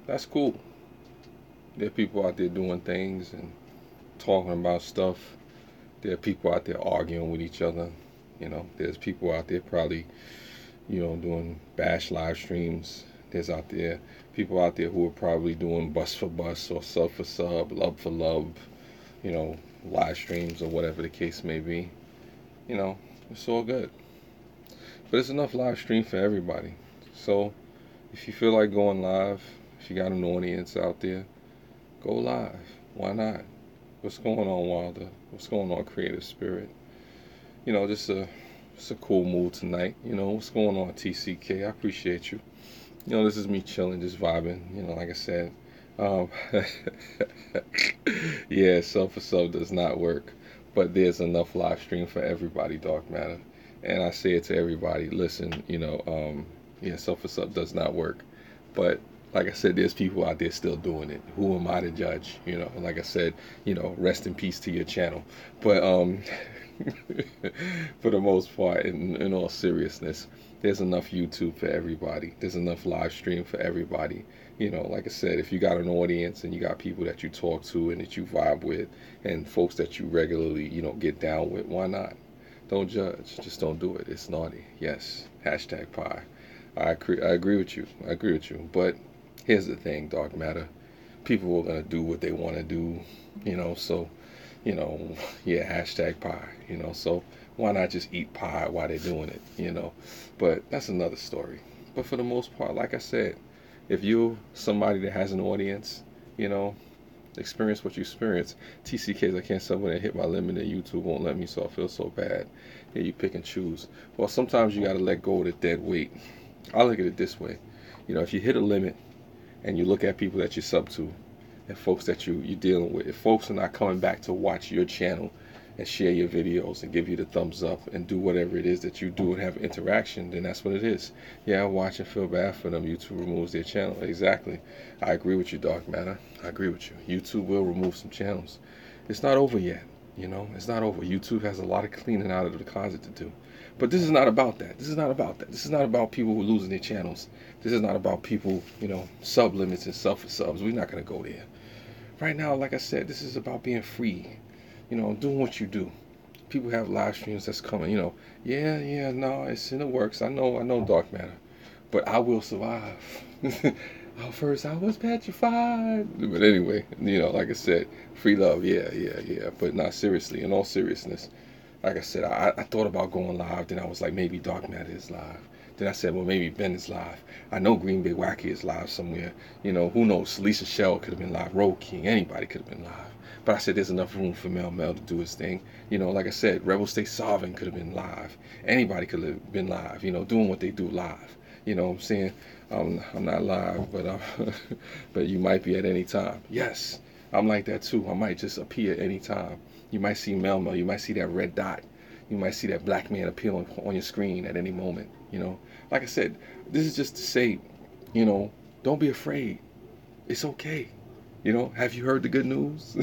That's cool. There are people out there doing things and talking about stuff. There are people out there arguing with each other. There's people out there probably, doing bash live streams. There's out there people out there who are probably doing bus for bus or sub for sub, love for love, you know, live streams or whatever the case may be. You know, it's all good. But it's enough live stream for everybody. So if you feel like going live, if you got an audience out there, go live. Why not? What's going on, Wilder? What's going on, Creative Spirit? Just a cool mood tonight. What's going on, TCK? I appreciate you. This is me chilling, just vibing. Like I said, um, yeah, sub for sub does not work, but there's enough live stream for everybody, Dark Matter. And I say it to everybody. Listen, yeah, sub for sub does not work, but like I said, there's people out there still doing it. Who am I to judge? Like I said, rest in peace to your channel. But for the most part, in all seriousness, there's enough YouTube for everybody. There's enough live stream for everybody. Like I said, if you got an audience and you got people that you talk to and that you vibe with and folks that you regularly, get down with, why not? Don't judge. Just don't do it. It's naughty. Yes. Hashtag pie. I agree with you. I agree with you. But here's the thing, Dark Matter. People are going to do what they want to do, so yeah, hashtag pie, so why not just eat pie while they're doing it? But that's another story. But for the most part, like I said, if you're somebody that has an audience, you know, experience what you experience. TCKs, I can't sub when I hit my limit and YouTube won't let me, so I feel so bad. Yeah, you pick and choose. Well, sometimes you got to let go of the dead weight. I look at it this way. If you hit a limit and you look at people that you sub to, and folks that you're dealing with, if folks are not coming back to watch your channel and share your videos and give you the thumbs up and do whatever it is that you do and have interaction, then that's what it is. Yeah, I watch and feel bad for them. YouTube removes their channel. Exactly. I agree with you, Dark Matter. I agree with you. YouTube will remove some channels. It's not over yet. It's not over. YouTube has a lot of cleaning out of the closet to do. But this is not about that. This is not about that. This is not about people who are losing their channels. This is not about people, sub limits and sub for subs. We're not going to go there. Right now, like I said, this is about being free, doing what you do. People have live streams that's coming, yeah, no, it's in the works. I know, Dark Matter, but I will survive. First I was petrified, but anyway, like I said, free love, yeah, but not seriously. In all seriousness, like I said, I thought about going live. Then I was like, maybe Dark Matter is live. Then I said, well, maybe Ben is live. I know Green Bay Wacky is live somewhere. Who knows? Lisa Shell could have been live. Road King, anybody could have been live. But I said there's enough room for Mel to do his thing. Like I said, Rebel Stay Sovereign could have been live. Anybody could have been live, doing what they do live. What I'm saying? I'm not live, but but you might be at any time. Yes, I'm like that too. I might just appear at any time. You might see Mel. You might see that red dot. You might see that black man appear on your screen at any moment. Like I said, this is just to say, don't be afraid. It's okay. Have you heard the good news?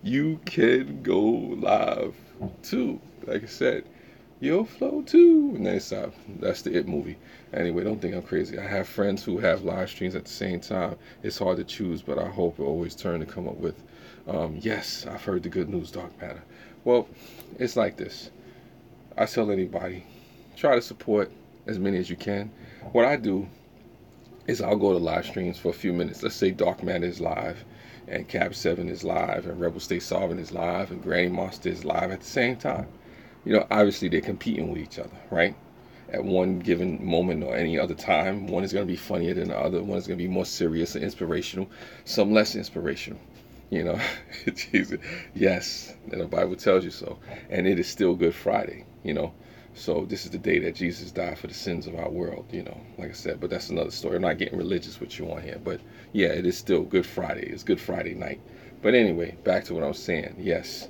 You can go live too. Like I said, you'll flow too. And that's the It movie. Anyway, don't think I'm crazy. I have friends who have live streams at the same time. It's hard to choose, but I hope I always turn to come up with, yes, I've heard the good news, Dark Matter. Well, it's like this. I tell anybody, try to support as many as you can. What I do is I'll go to live streams for a few minutes. Let's say Dark Matter is live, and Cab 7 is live, and Rebel Stay Sovereign is live, and Granny Monster is live at the same time. Obviously they're competing with each other, right? At one given moment or any other time, one is going to be funnier than the other. One is going to be more serious and inspirational, some less inspirational. Jesus. Yes, and the Bible tells you so. And it is still Good Friday, So this is the day that Jesus died for the sins of our world, like I said, but that's another story. I'm not getting religious with you on here, but yeah, it is still Good Friday. It's Good Friday night. But anyway, back to what I was saying. Yes.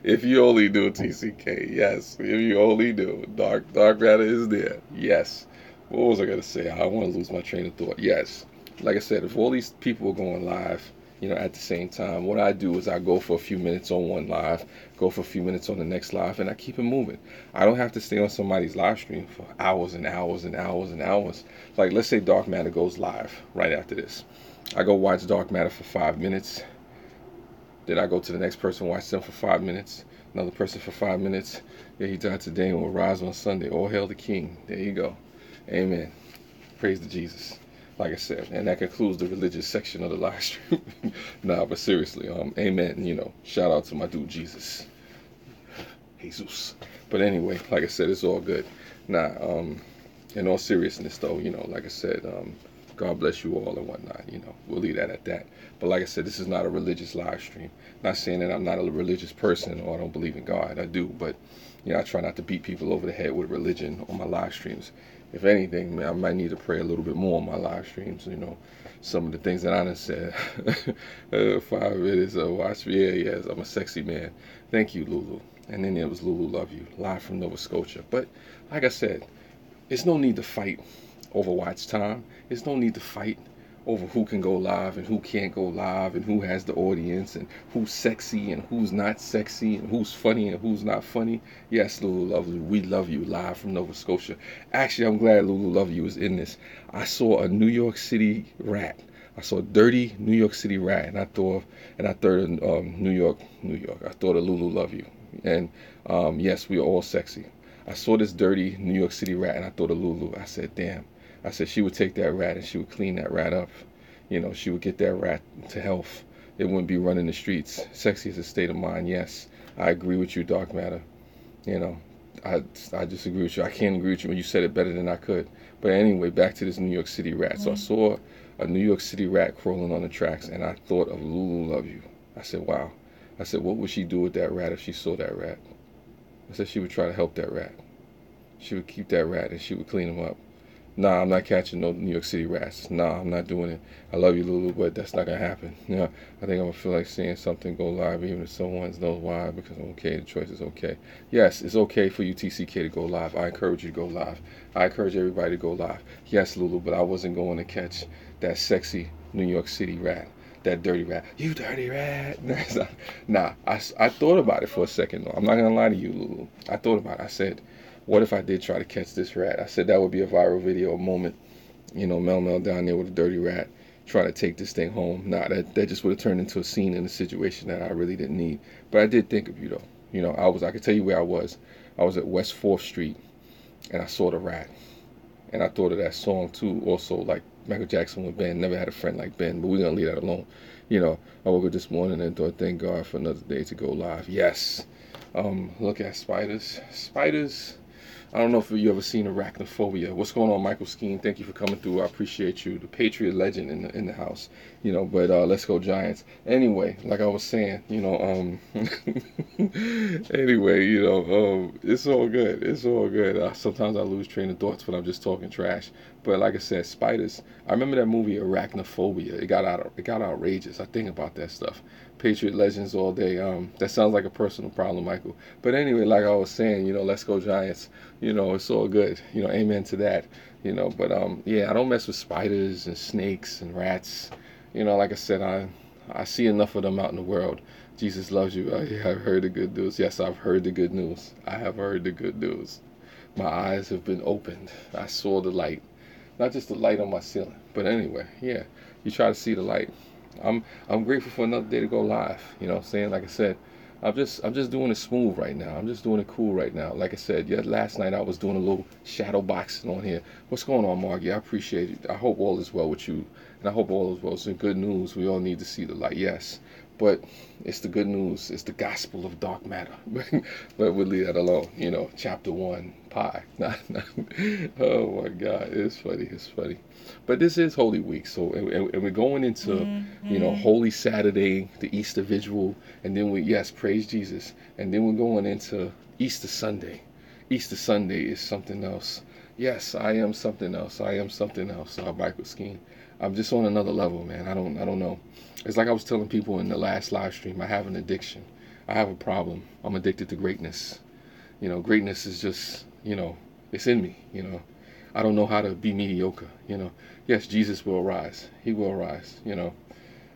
If you only do TCK, yes. If you only do, Dark Matter is there. Yes. What was I going to say? I want to lose my train of thought. Yes. Like I said, if all these people are going live, at the same time. What I do is I go for a few minutes on one live, go for a few minutes on the next live, and I keep it moving. I don't have to stay on somebody's live stream for hours and hours and hours and hours. Like, let's say Dark Matter goes live right after this. I go watch Dark Matter for 5 minutes. Then I go to the next person, watch them for 5 minutes. Another person for 5 minutes. Yeah, he died today and will rise on Sunday. All hail the King. There you go. Amen. Praise to Jesus. Like I said, and that concludes the religious section of the live stream. Nah, but seriously, amen. Shout out to my dude Jesus. Jesus. But anyway, like I said, it's all good. Nah, in all seriousness though, like I said, God bless you all and whatnot. We'll leave that at that. But like I said, this is not a religious live stream. Not saying that I'm not a religious person or I don't believe in God. I do, but I try not to beat people over the head with religion on my live streams. If anything, man, I might need to pray a little bit more on my live streams. Some of the things that I done said. 5 minutes, watch me. Yeah, yes, I'm a sexy man. Thank you, Lulu. And then there was Lulu Love You, live from Nova Scotia. But like I said, there's no need to fight over watch time. There's no need to fight over who can go live and who can't go live and who has the audience and who's sexy and who's not sexy and who's funny and who's not funny. Yes, Lulu Love You, we love you, live from Nova Scotia. Actually, I'm glad Lulu Love You was in this. I saw a New York City rat. I saw a dirty New York City rat, and I thought of New York. I thought of Lulu Love You. And yes, we are all sexy. I saw this dirty New York City rat, and I thought of Lulu. I said, damn. I said she would take that rat and she would clean that rat up. She would get that rat to health. It wouldn't be running the streets. Sexy is a state of mind. Yes, I agree with you, Dark Matter. I just agree with you. I can't agree with you when you said it better than I could. But anyway, back to this New York City rat. So I saw a New York City rat crawling on the tracks, and I thought of Lulu Love You. I said, wow. I said, what would she do with that rat if she saw that rat? I said she would try to help that rat. She would keep that rat and she would clean him up. Nah, I'm not catching no New York City rats. Nah, I'm not doing it. I love you, Lulu, but that's not going to happen. I think I'm going to feel like seeing something go live, even if someone knows why, because I'm okay. The choice is okay. Yes, it's okay for you, TCK, to go live. I encourage you to go live. I encourage everybody to go live. Yes, Lulu, but I wasn't going to catch that sexy New York City rat. That dirty rat. You dirty rat. Nah, I thought about it for a second, though. I'm not going to lie to you, Lulu. I thought about it. I said, what if I did try to catch this rat? I said that would be a viral video, a moment. Mel down there with a dirty rat trying to take this thing home. Nah, that just would have turned into a scene in a situation that I really didn't need. But I did think of you, though. I could tell you where I was. I was at West 4th Street, and I saw the rat. And I thought of that song, too, also, like Michael Jackson with Ben, Never Had a Friend Like Ben, but we're going to leave that alone. I woke up this morning and thought, thank God for another day to go live. Yes. Look at spiders. Spiders. I don't know if you ever seen arachnophobia. What's going on, Michael Skeen? Thank you for coming through. I appreciate you. The Patriot legend in the house. But let's go Giants. Anyway, like I was saying, anyway, it's all good. It's all good. Sometimes I lose train of thoughts when I'm just talking trash. But like I said, spiders. I remember that movie Arachnophobia. It got outrageous. I think about that stuff. Patriot legends all day. That sounds like a personal problem, Michael. But anyway, like I was saying, let's go Giants. It's all good. Amen to that. But yeah, I don't mess with spiders and snakes and rats. Like I said, I see enough of them out in the world. Jesus loves you. Yeah, I've heard the good news. Yes, I've heard the good news. I have heard the good news. My eyes have been opened. I saw the light. Not just the light on my ceiling, but anyway, yeah, you try to see the light. I'm grateful for another day to go live. Saying, like I said, I'm just doing it smooth right now. I'm just doing it cool right now. Like I said, last night I was doing a little shadow boxing on here. What's going on, Margie? I appreciate it. I hope all is well with you, and I hope all is well. It's good news. We all need to see the light, yes. But it's the good news. It's the gospel of dark matter. But we'll leave that alone. Chapter 1, pie. Oh my God, it's funny. It's funny. But this is Holy Week, so and we're going into Holy Saturday, the Easter Vigil, and then praise Jesus, and then we're going into Easter Sunday. Easter Sunday is something else. Yes, I am something else. I am something else. Michael Skeen. I'm just on another level, man. I don't know. It's like I was telling people in the last live stream, I have an addiction. I have a problem. I'm addicted to greatness. Greatness is just, it's in me, I don't know how to be mediocre, Yes, Jesus will rise. He will rise,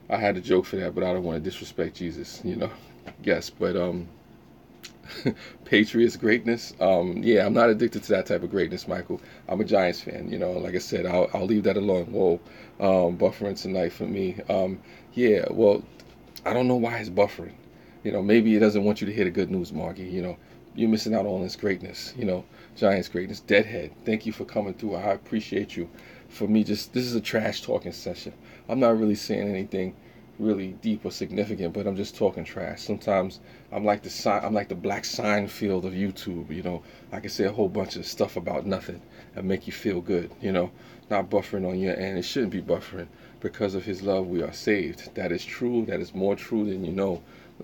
I had a joke for that, but I don't want to disrespect Jesus, Yes, but Patriots greatness. Yeah, I'm not addicted to that type of greatness, Michael. I'm a Giants fan. Like I said, I'll leave that alone. Whoa, buffering tonight for me. Yeah, well, I don't know why it's buffering. Maybe it doesn't want you to hear the good news, Margie. You're missing out on this greatness. Giants greatness. Deadhead, thank you for coming through. I appreciate you. For me, this is a trash talking session. I'm not really saying anything really deep or significant, but I'm just talking trash. Sometimes I'm like the Black Seinfeld of YouTube. I can say a whole bunch of stuff about nothing and make you feel good. Not buffering on your end. It shouldn't be buffering. Because of His love, we are saved. That is true. That is more true than you know.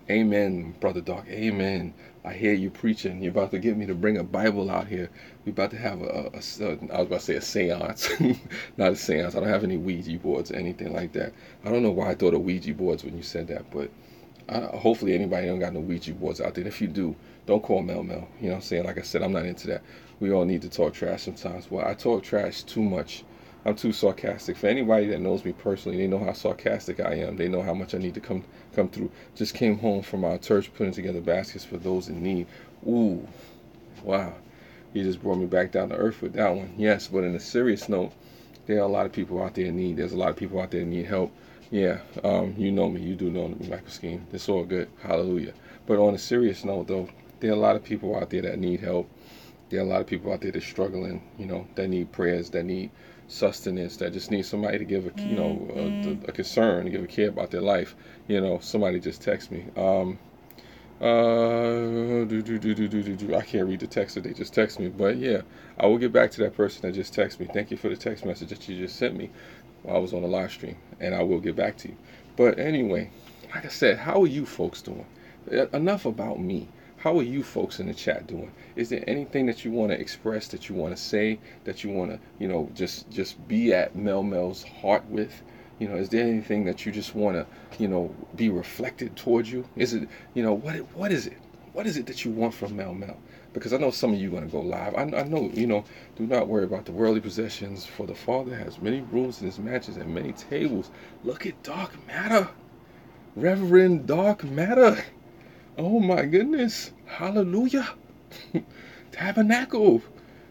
Amen, Brother Doc. Amen. I hear you preaching. You're about to get me to bring a Bible out here. We're about to have I was about to say a seance. Not a seance. I don't have any Ouija boards or anything like that. I don't know why I thought of Ouija boards when you said that, but hopefully anybody don't got no Ouija boards out there. If you do, don't call Mel Mel. You know what I'm saying? Like I said, I'm not into that. We all need to talk trash sometimes. Well, I talk trash too much. I'm too sarcastic. For anybody that knows me personally, they know how sarcastic I am. They know how much I need to come through. Just came home from our church putting together baskets for those in need. Ooh, wow. You just brought me back down to earth with that one. Yes, but in a serious note, there are a lot of people out there in need. There's a lot of people out there that need help. Yeah, you know me. You do know me, Michael Scheme. It's all good. Hallelujah. But on a serious note, though, there are a lot of people out there that need help. There are a lot of people out there that's struggling, that need prayers, that need sustenance, that just need somebody to give a concern, to give a care about their life. Somebody just text me. I can't read the text that they just text me, but yeah, I will get back to that person that just texted me. Thank you for the text message that you just sent me while I was on the live stream, and I will get back to you. But anyway, like I said, how are you folks doing? Enough about me. How are you folks in the chat doing? Is there anything that you want to express, that you want to say, that you want to, just be at Mel's heart with? Is there anything that you just want to, be reflected towards you? Is it, what is it? What is it that you want from Mel? Because I know some of you are going to go live. I know, do not worry about the worldly possessions, for the Father has many rooms in His mansions and many tables. Look at Dark Matter. Reverend Dark Matter. Oh my goodness. Hallelujah. Tabernacle.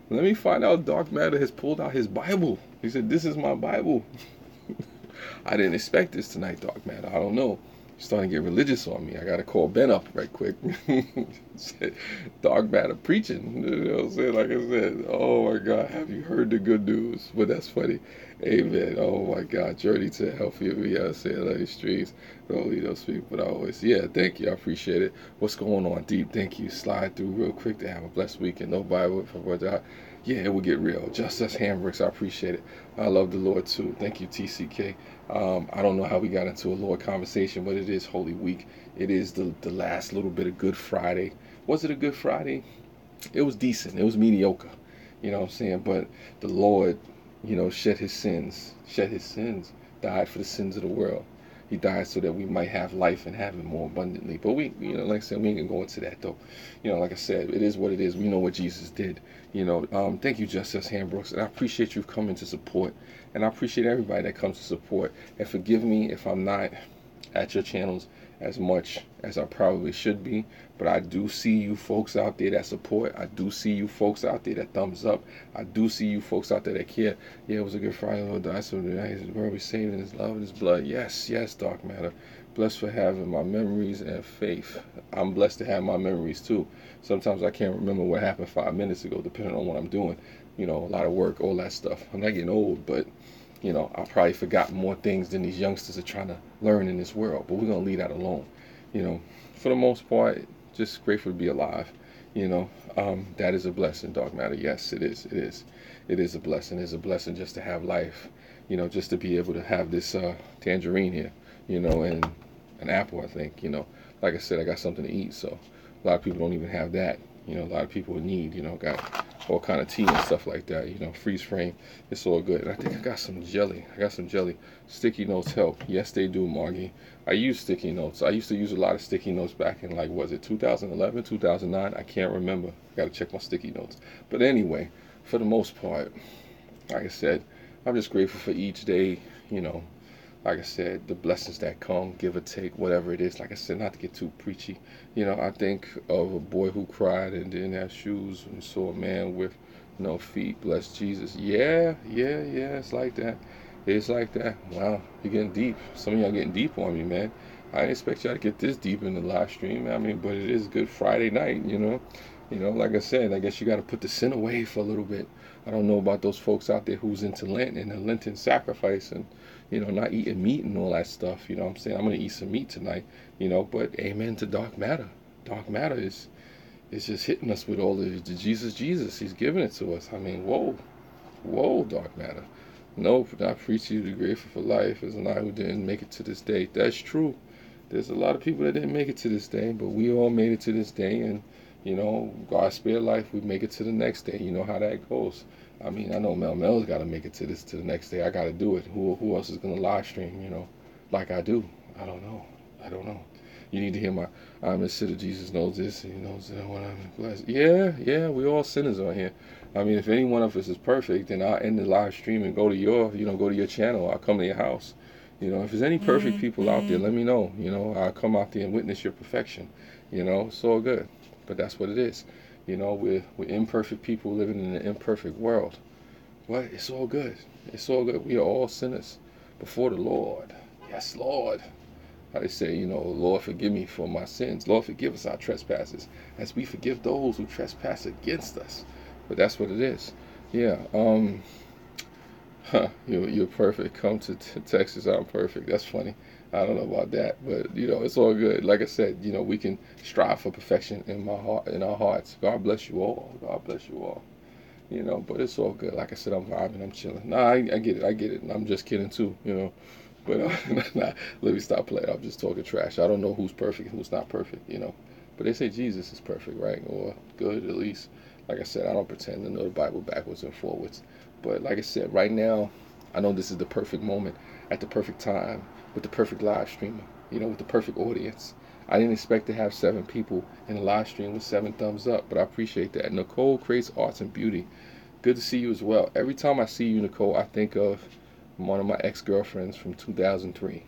Let me find out. Dark Matter has pulled out his Bible. He said, "This is my Bible." I didn't expect this tonight, Dark Matter. I don't know. You're starting to get religious on me. I got to call Ben up right quick. Dark Matter preaching. You know what I'm saying? Like I said, oh my God, have you heard the good news? But that's funny. Amen. Oh my God, journey to healthier me. I say the streets. Don't leave those people always. Yeah, thank you. I appreciate it. What's going on, Deep? Thank you. Slide through real quick to have a blessed weekend. No Bible for what. Yeah, it will get real. Just us handbricks. I appreciate it. I love the Lord too. Thank you, TCK. I don't know how we got into a Lord conversation, but it is Holy Week. It is the last little bit of Good Friday. Was it a Good Friday? It was decent. It was mediocre. You know what I'm saying? But the Lord, shed His sins, died for the sins of the world. He died so that we might have life and have it more abundantly. But we, like I said, we ain't gonna go into that though. Like I said, it is what it is. We know what Jesus did. Thank you, Justice Hambrooks, and I appreciate you coming to support, and I appreciate everybody that comes to support. And forgive me if I'm not at your channels as much as I probably should be, but I do see you folks out there that support. I do see you folks out there that thumbs up. I do see you folks out there that care. Yeah, it was a good Friday. Lord died so that His word was saved in His love and His blood. Yes, Dark Matter. Blessed for having my memories and faith. I'm blessed to have my memories too. Sometimes I can't remember what happened 5 minutes ago, depending on what I'm doing. A lot of work, all that stuff. I'm not getting old, but I probably forgot more things than these youngsters are trying to learn in this world. But we're going to leave that alone. For the most part, just grateful to be alive. That is a blessing, Dark Matter. Yes, it is. It is a blessing. It's a blessing just to have life, just to be able to have this tangerine here, and an apple, I think. Like I said, I got something to eat. So a lot of people don't even have that. A lot of people in need, got all kind of tea and stuff like that, freeze frame. It's all good. And I think I got some jelly. Sticky notes help. Yes, they do, Margie. I use sticky notes. I used to use a lot of sticky notes back in, was it 2011, 2009? I can't remember. I got to check my sticky notes. But anyway, for the most part, like I said, I'm just grateful for each day, like I said, the blessings that come, give or take, whatever it is. Like I said, not to get too preachy. I think of a boy who cried and didn't have shoes and saw a man with no feet. Bless Jesus. Yeah, yeah, yeah. It's like that. It's like that. Wow, you're getting deep. Some of y'all getting deep on me, man. I didn't expect y'all to get this deep in the live stream. I mean, but it is Good Friday night, like I said, I guess you got to put the sin away for a little bit. I don't know about those folks out there who's into Lent and the Lenten sacrifice and, not eating meat and all that stuff. You know what I'm saying? I'm going to eat some meat tonight, but amen to dark matter. Dark matter is just hitting us with all the Jesus. He's giving it to us. I mean, whoa, dark matter. Nope, not preach you to be grateful for life as an I who didn't make it to this day. That's true. There's a lot of people that didn't make it to this day, but we all made it to this day, and God spared life, we make it to the next day. You know how that goes. I mean, I know Mel's got to make it to the next day. I got to do it. Who else is gonna live stream? Like I do. I don't know. You need to hear my I'm a sinner. Jesus knows this, and He knows that when I'm blessed. Yeah, we all sinners on here. I mean, if any one of us is perfect, then I'll end the live stream and go to your channel. I'll come to your house. If there's any perfect people out there, let me know. I'll come out there and witness your perfection. It's all good. But that's what it is. We're imperfect people living in an imperfect world. But it's all good. It's all good. We are all sinners before the Lord. Yes, Lord. How they say, Lord, forgive me for my sins. Lord, forgive us our trespasses as we forgive those who trespass against us. But that's what it is. Yeah. You're perfect. Come to Texas. I'm perfect. That's funny. I don't know about that, but it's all good. Like I said, we can strive for perfection in our hearts. God bless you all. God bless you all. But it's all good. Like I said, I'm vibing. I'm chilling. Nah, I get it. And I'm just kidding too. But nah, let me stop playing. I'm just talking trash. I don't know who's perfect and who's not perfect. But they say Jesus is perfect, right? Or good at least. Like I said, I don't pretend to know the Bible backwards and forwards. But like I said, right now, I know this is the perfect moment at the perfect time with the perfect live streamer, with the perfect audience. I didn't expect to have 7 people in a live stream with 7 thumbs up, but I appreciate that. Nicole creates arts and beauty. Good to see you as well. Every time I see you, Nicole, I think of one of my ex-girlfriends from 2003.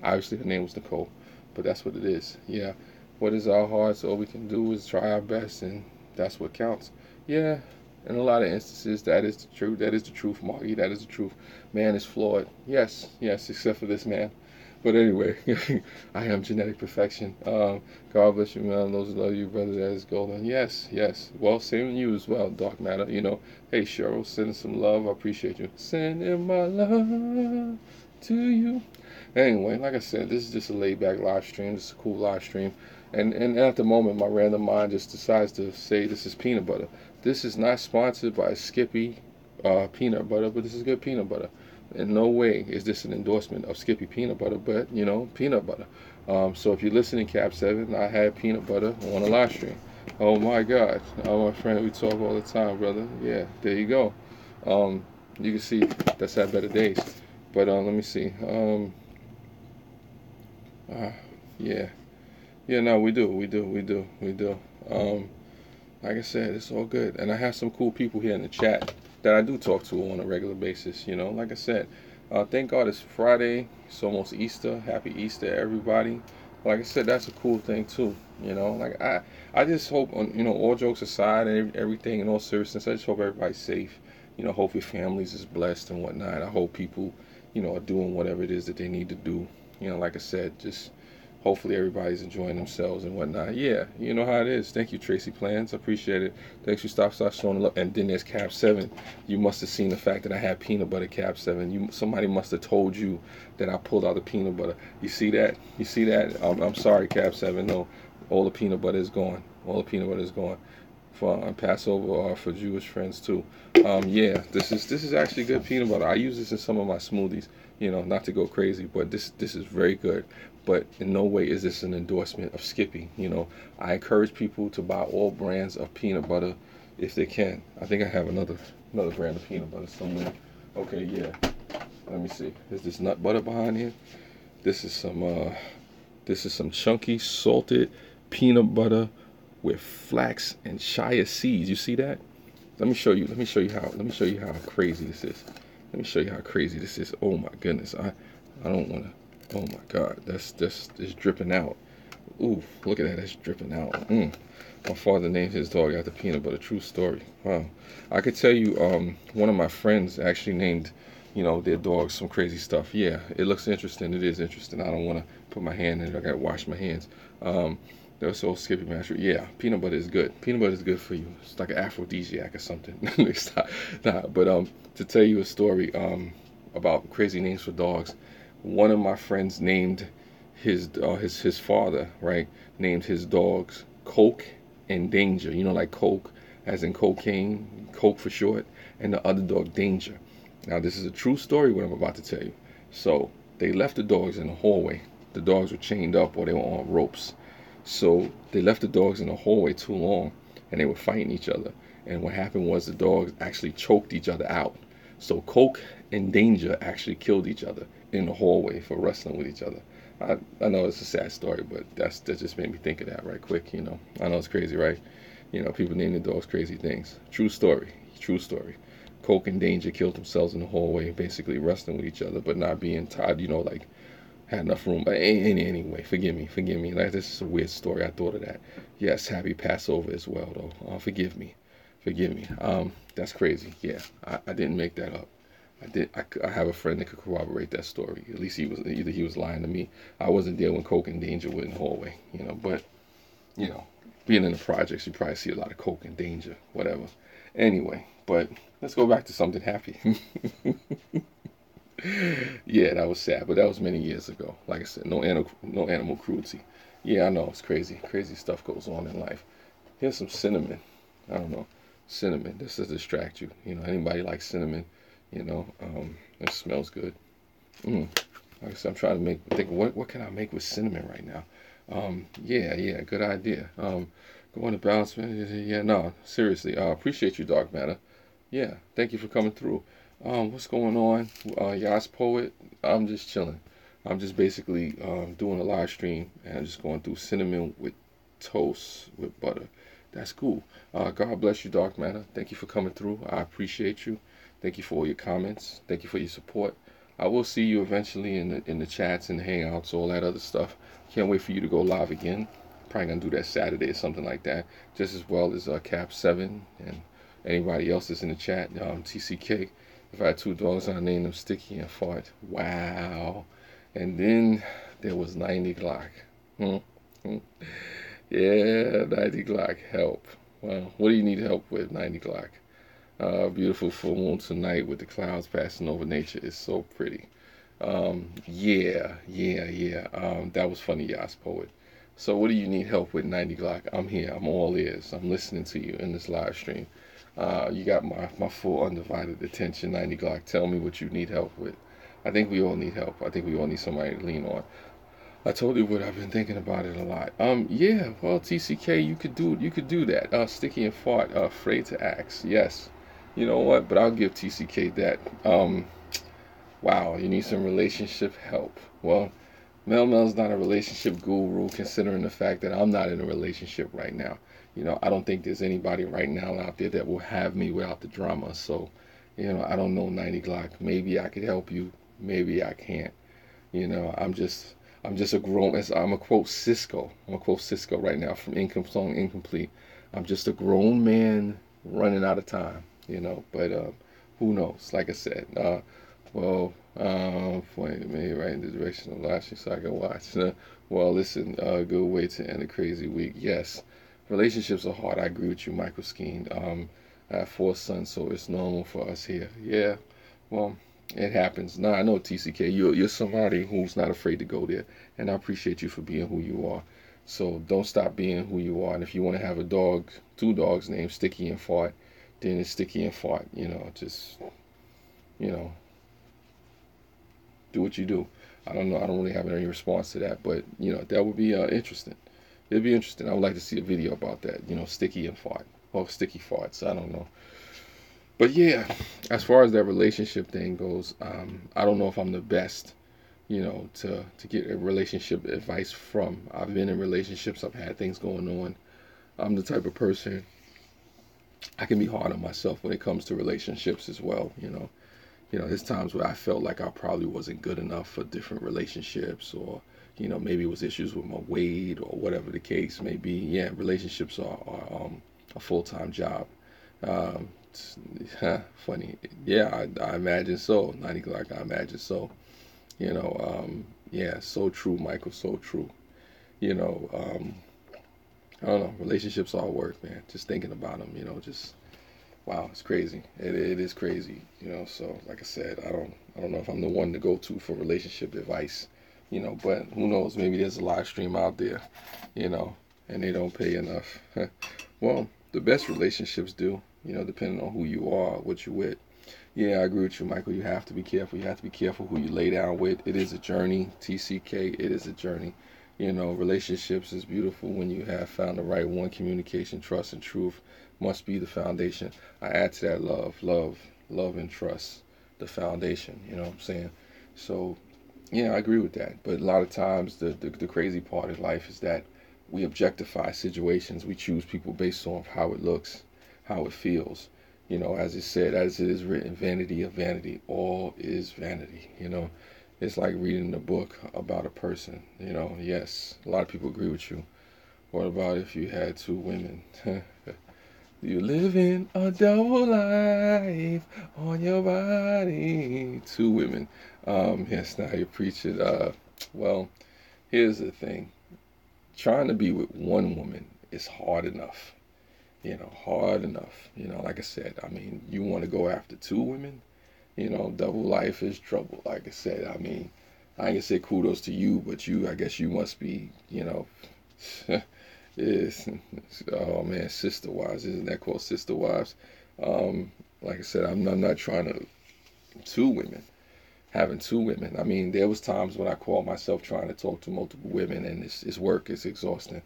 Obviously, her name was Nicole, but that's what it is. Yeah. What is our hearts? All we can do is try our best, and that's what counts. Yeah. In a lot of instances, that is the truth. That is the truth, Margie. That is the truth. Man is flawed. Yes, except for this man. But anyway, I am genetic perfection. God bless you, man. Those who love you, brother. That is golden. Yes. Well, same to you as well, Dark Matter. Hey, Cheryl, sending some love. I appreciate you. Sending my love to you. Anyway, like I said, this is just a laid-back live stream. This is a cool live stream. And at the moment, my random mind just decides to say this is peanut butter. This is not sponsored by Skippy peanut butter, but this is good peanut butter. In no way is this an endorsement of Skippy peanut butter, but peanut butter. So if you're listening, Cap 7, I had peanut butter on a live stream. Oh my God, my friend, we talk all the time, brother. Yeah, there you go. You can see that's had better days. But let me see. Yeah, no, we do. Like I said, it's all good. And I have some cool people here in the chat that I do talk to on a regular basis. Like I said, thank God it's Friday. It's almost Easter. Happy Easter, everybody. Like I said, that's a cool thing too. Like I just hope, all jokes aside and everything in all seriousness, I just hope everybody's safe. Hope your families is blessed and whatnot. I hope people, are doing whatever it is that they need to do. Like I said, just hopefully everybody's enjoying themselves and whatnot. Yeah, you know how it is. Thank you, Tracy Plans. I appreciate it. Thanks for stop showing love. And then there's Cap 7. You must have seen the fact that I had peanut butter, Cap 7. Somebody must have told you that I pulled out the peanut butter. You see that? I'm sorry, Cap 7. No, all the peanut butter is gone. All the peanut butter is gone. For Passover or for Jewish friends too. Yeah, this is actually good peanut butter. I use this in some of my smoothies. Not to go crazy, but this is very good. But in no way is this an endorsement of Skippy. I encourage people to buy all brands of peanut butter if they can. I think I have another brand of peanut butter somewhere. Okay, yeah. Let me see. Is this nut butter behind here? This is some chunky salted peanut butter with flax and chia seeds. You see that? Let me show you how crazy this is. Oh my goodness. I don't want to. Oh my God, that's just it's dripping out. Ooh, look at that, that's dripping out. My father named his dog after peanut butter. True story. Wow. I could tell you, one of my friends actually named, their dog some crazy stuff. Yeah, it looks interesting. It is interesting. I don't want to put my hand in it. I gotta wash my hands. That's old Skippy Master. Yeah, peanut butter is good. Peanut butter is good for you. It's like an aphrodisiac or something. Stop. Nah, but to tell you a story about crazy names for dogs, one of my friends named his father, right, named his dogs Coke and Danger. Like Coke as in cocaine, Coke for short, and the other dog Danger. Now this is a true story what I'm about to tell you. So they left the dogs in the hallway. The dogs were chained up or they were on ropes. So they left the dogs in the hallway too long and they were fighting each other. And what happened was the dogs actually choked each other out. So Coke and Danger actually killed each other in the hallway for wrestling with each other. I know it's a sad story, but that just made me think of that right quick. I know it's crazy, right? People name their dogs crazy things. True story. True story. Coke and Danger killed themselves in the hallway, basically wrestling with each other, but not being tied. Like had enough room. But anyway, forgive me. Like this is a weird story. I thought of that. Yes, happy Passover as well, though. Forgive me. That's crazy. Yeah, I didn't make that up. I have a friend that could corroborate that story. At least either he was lying to me. I wasn't there when Coke and Danger were in the hallway. But you know, being in the projects, you probably see a lot of Coke and Danger, whatever. Anyway, but let's go back to something happy. Yeah, that was sad, but that was many years ago. Like I said, no animal cruelty. Yeah, I know it's crazy. Crazy stuff goes on in life. Here's some cinnamon. I don't know, cinnamon. This to distract you. Anybody like cinnamon? It smells good. Mm. Like I said, I'm trying to think what can I make with cinnamon right now. Yeah, good idea. Going to balance. Yeah, no, seriously. Appreciate you, Dark Matter. Yeah, thank you for coming through. What's going on? Yas Poet. I'm just chilling. I'm just basically doing a live stream and I'm just going through cinnamon with toast with butter. That's cool. God bless you, Dark Matter. Thank you for coming through. I appreciate you. Thank you for all your comments. Thank you for your support. I will see you eventually in the chats and the hangouts, all that other stuff. Can't wait for you to go live again. Probably gonna do that Saturday or something like that. Just as well as Cap 7 and anybody else that's in the chat. TCK. If I had two dogs, I'd name them Sticky and Fart. Wow. And then there was 90 Glock. Yeah, 90 Glock. Help. Well, what do you need help with, 90 Glock? Beautiful full moon tonight with the clouds passing over nature is so pretty. Yeah. That was funny, Yas Poet. So what do you need help with, 90 Glock? I'm here. I'm all ears. I'm listening to you in this live stream. You got my full undivided attention, 90 Glock. Tell me what you need help with. I think we all need help. I think we all need somebody to lean on. I told you what I've been thinking about it a lot. Yeah, well, TCK, you could do that. Sticky and Fart, afraid to ask. Yes. You know what? But I'll give TCK that. Wow, you need some relationship help. Well, Mel's not a relationship guru, considering the fact that I'm not in a relationship right now. I don't think there's anybody right now out there that will have me without the drama. So, I don't know, 90 Glock. Maybe I could help you. Maybe I can't. I'm just a grown. I'm a quote Cisco. I'm a quote Cisco right now from Song Incomplete. I'm just a grown man running out of time. But who knows? Like I said, point me right in the direction of lashing so I can watch. Well, listen, good way to end a crazy week. Yes, relationships are hard. I agree with you, Michael Skeen. I have 4 sons, so it's normal for us here. Yeah, well, it happens. Now I know, TCK, you're somebody who's not afraid to go there, and I appreciate you for being who you are. So don't stop being who you are. And if you want to have a dog, 2 dogs named Sticky and Fart, then it's Sticky and Fart. Just do what you do. I don't know. I don't really have any response to that, but that would be interesting. It'd be interesting. I would like to see a video about that. Sticky and Fart, or Sticky Farts. I don't know. But yeah, as far as that relationship thing goes, I don't know if I'm the best, to get a relationship advice from. I've been in relationships. I've had things going on. I'm the type of person, I can be hard on myself when it comes to relationships as well. You know, there's times where I felt like I probably wasn't good enough for different relationships, or maybe it was issues with my weight or whatever the case may be. Yeah, relationships are a full-time job. Um, Funny. Yeah, I imagine so. 90 Glock, I imagine so. You know, yeah, so true, Michael, so true. You know, I don't know. Relationships all work, man. Just thinking about them, just wow, it's crazy. It is crazy, So, like I said, I don't know if I'm the one to go to for relationship advice, But who knows? Maybe there's a live stream out there, you know, and they don't pay enough. Well, the best relationships do, depending on who you are, what you're with. Yeah, I agree with you, Michael. You have to be careful. You have to be careful who you lay down with. It is a journey. TCK, it is a journey. Relationships is beautiful when you have found the right one. Communication, trust, and truth must be the foundation. I add to that love, and trust, the foundation. You know what I'm saying? So, yeah, I agree with that. But a lot of times, the crazy part of life is that we objectify situations. We choose people based on how it looks, how it feels. As it said, as it is written, vanity of vanity, all is vanity. It's like reading a book about a person. Yes, a lot of people agree with you. What about if you had two women? You live in a double life on your body. Two women. Yes, now you preach it. Well, here's the thing. Trying to be with one woman is hard enough. Hard enough. Like I said, I mean, you want to go after two women? Double life is trouble. Like I said, I mean, I ain't gonna say kudos to you, but I guess you must be, it's, oh man, sister wives, isn't that called sister wives? Like I said, I'm not trying to, two women, having two women. I mean, there was times when I called myself trying to talk to multiple women, and it's work, it's exhausting.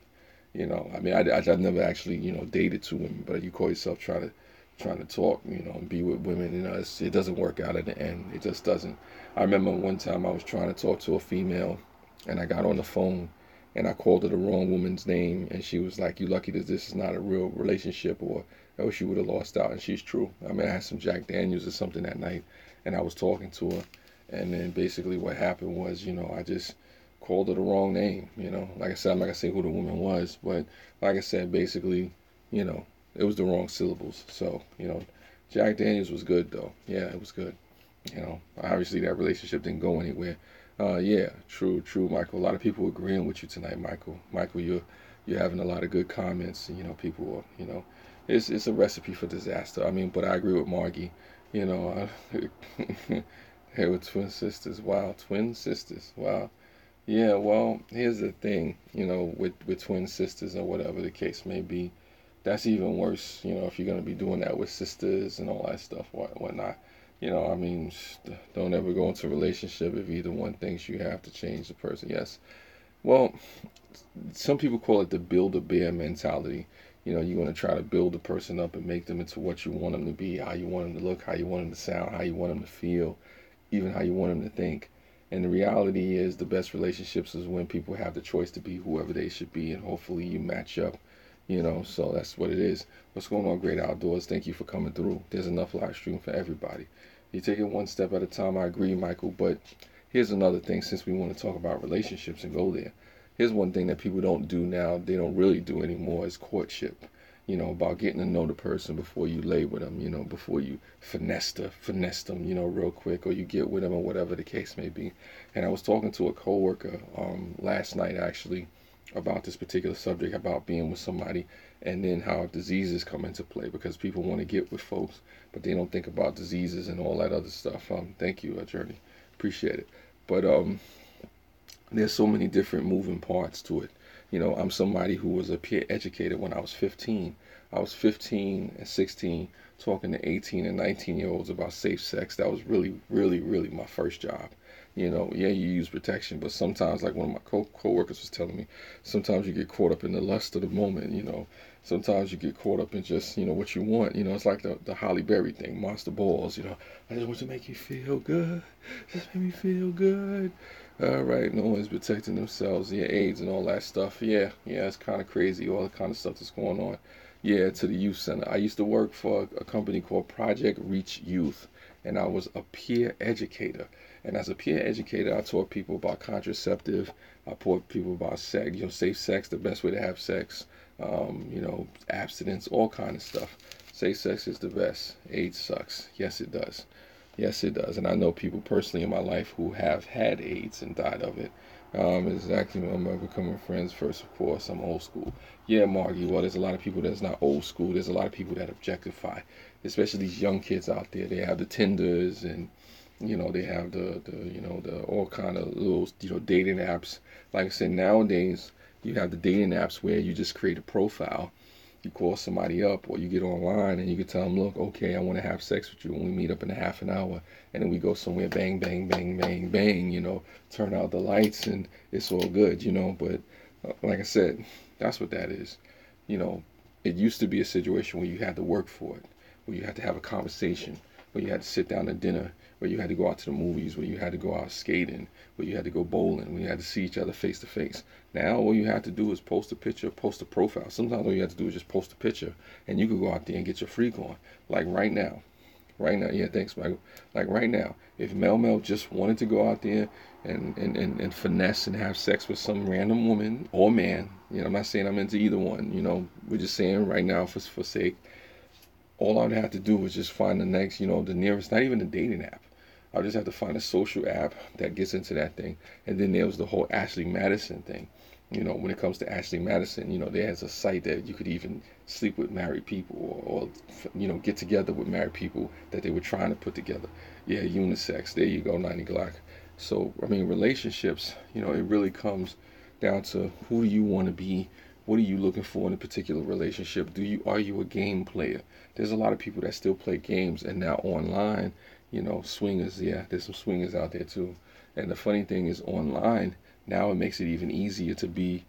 I mean, I've never actually, dated two women, but you call yourself trying to talk, and be with women, it doesn't work out at the end. It just doesn't. I remember one time I was trying to talk to a female, and I got on the phone, and I called her the wrong woman's name, and she was like, "You lucky that this is not a real relationship, or else you would have lost out." And she's true. I mean, I had some Jack Daniels or something that night, and I was talking to her, and then basically what happened was, I just called her the wrong name. Like I said, I'm not gonna say who the woman was, but like I said, basically, you know, it was the wrong syllables. So, Jack Daniels was good though. Yeah, it was good. Obviously that relationship didn't go anywhere. Yeah, true, Michael. A lot of people agreeing with you tonight, Michael. Michael, you're having a lot of good comments. People are, it's a recipe for disaster. I mean, but I agree with Margie. You know, hey, with twin sisters. Wow, twin sisters. Wow. Yeah, well, here's the thing, with twin sisters or whatever the case may be, that's even worse, if you're going to be doing that with sisters and all that stuff, whatnot. I mean, don't ever go into a relationship if either one thinks you have to change the person. Yes. Well, some people call it the build a bear mentality. You're going to try to build a person up and make them into what you want them to be, how you want them to look, how you want them to sound, how you want them to feel, even how you want them to think. And the reality is, the best relationships is when people have the choice to be whoever they should be, and hopefully you match up. So that's what it is. What's going on, Great Outdoors? Thank you for coming through. There's enough live stream for everybody. You take it one step at a time. I agree, Michael. But here's another thing, since we want to talk about relationships and go there. Here's one thing that people don't do now, they don't really do anymore, is courtship. About getting to know the person before you lay with them, before you finesse them, real quick, or you get with them, or whatever the case may be. And I was talking to a coworker last night, actually, about this particular subject, about being with somebody, and then how diseases come into play, because people want to get with folks, but they don't think about diseases and all that other stuff. Thank you, Journey. Appreciate it. But there's so many different moving parts to it. I'm somebody who was a peer educator when I was 15. I was 15 and 16 talking to 18 and 19-year-olds about safe sex. That was really, really, really my first job. Yeah, you use protection, but sometimes, like one of my co-workers was telling me, sometimes you get caught up in the lust of the moment. Sometimes you get caught up in just, what you want. It's like the Holly Berry thing, monster balls. I just want to make you feel good. Just make me feel good. All right, no one's protecting themselves. Yeah, AIDS and all that stuff. Yeah, it's kind of crazy, all the kind of stuff that's going on. Yeah, to the youth center. I used to work for a company called Project Reach Youth, and I was a peer educator. And as a peer educator, I taught people about contraceptive. I taught people about sex, safe sex, the best way to have sex, abstinence, all kind of stuff. Safe sex is the best. AIDS sucks. Yes, it does. Yes, it does. And I know people personally in my life who have had AIDS and died of it. Exactly. I'm becoming friends first, of course. I'm old school. Yeah, Margie. Well, there's a lot of people that's not old school. There's a lot of people that objectify, especially these young kids out there. They have the Tinders and they have the all kind of little dating apps. Like I said, nowadays you have the dating apps where you just create a profile, you call somebody up, or you get online and you can tell them, look, okay, I want to have sex with you, and we meet up in a half an hour, and then we go somewhere, bang, bang, bang, bang, bang, turn out the lights, and it's all good. But like I said, that's what that is. you know it used to be a situation where you had to work for it, where you had to have a conversation, where you had to sit down to dinner, where you had to go out to the movies, where you had to go out skating, where you had to go bowling, where you had to see each other face to face. Now all you have to do is post a picture, post a profile. Sometimes all you have to do is just post a picture, and you can go out there and get your freak on. Like right now. Right now, yeah, thanks, Michael. Like right now, if Mel just wanted to go out there and finesse and have sex with some random woman or man, I'm not saying I'm into either one, we're just saying right now for sake, all I'd have to do was just find the next, the nearest, not even a dating app. I'll just have to find a social app that gets into that thing. And then there was the whole Ashley Madison thing. When it comes to Ashley Madison, there's a site that you could even sleep with married people or get together with married people that they were trying to put together. Yeah, unisex. There you go, 90 Glock. So, I mean, relationships, it really comes down to who do you want to be? What are you looking for in a particular relationship? Are you a game player? There's a lot of people that still play games, and now online, swingers. Yeah, there's some swingers out there too. And the funny thing is, online now it makes it even easier to be,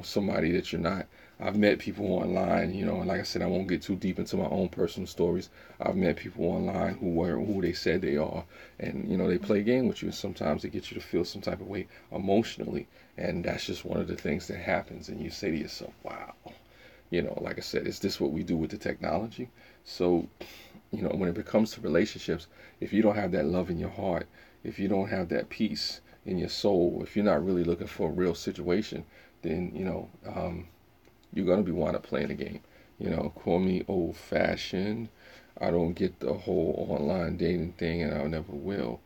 somebody that you're not. I've met people online, and like I said, I won't get too deep into my own personal stories. I've met people online who were who they said they are, and they play a game with you. And sometimes they get you to feel some type of way emotionally, and that's just one of the things that happens. And you say to yourself, "Wow." Like I said, is this what we do with the technology? So, when it comes to relationships, if you don't have that love in your heart, if you don't have that peace in your soul, if you're not really looking for a real situation, then, you're going to be wind up playing a game. Call me old fashioned. I don't get the whole online dating thing, and I never will.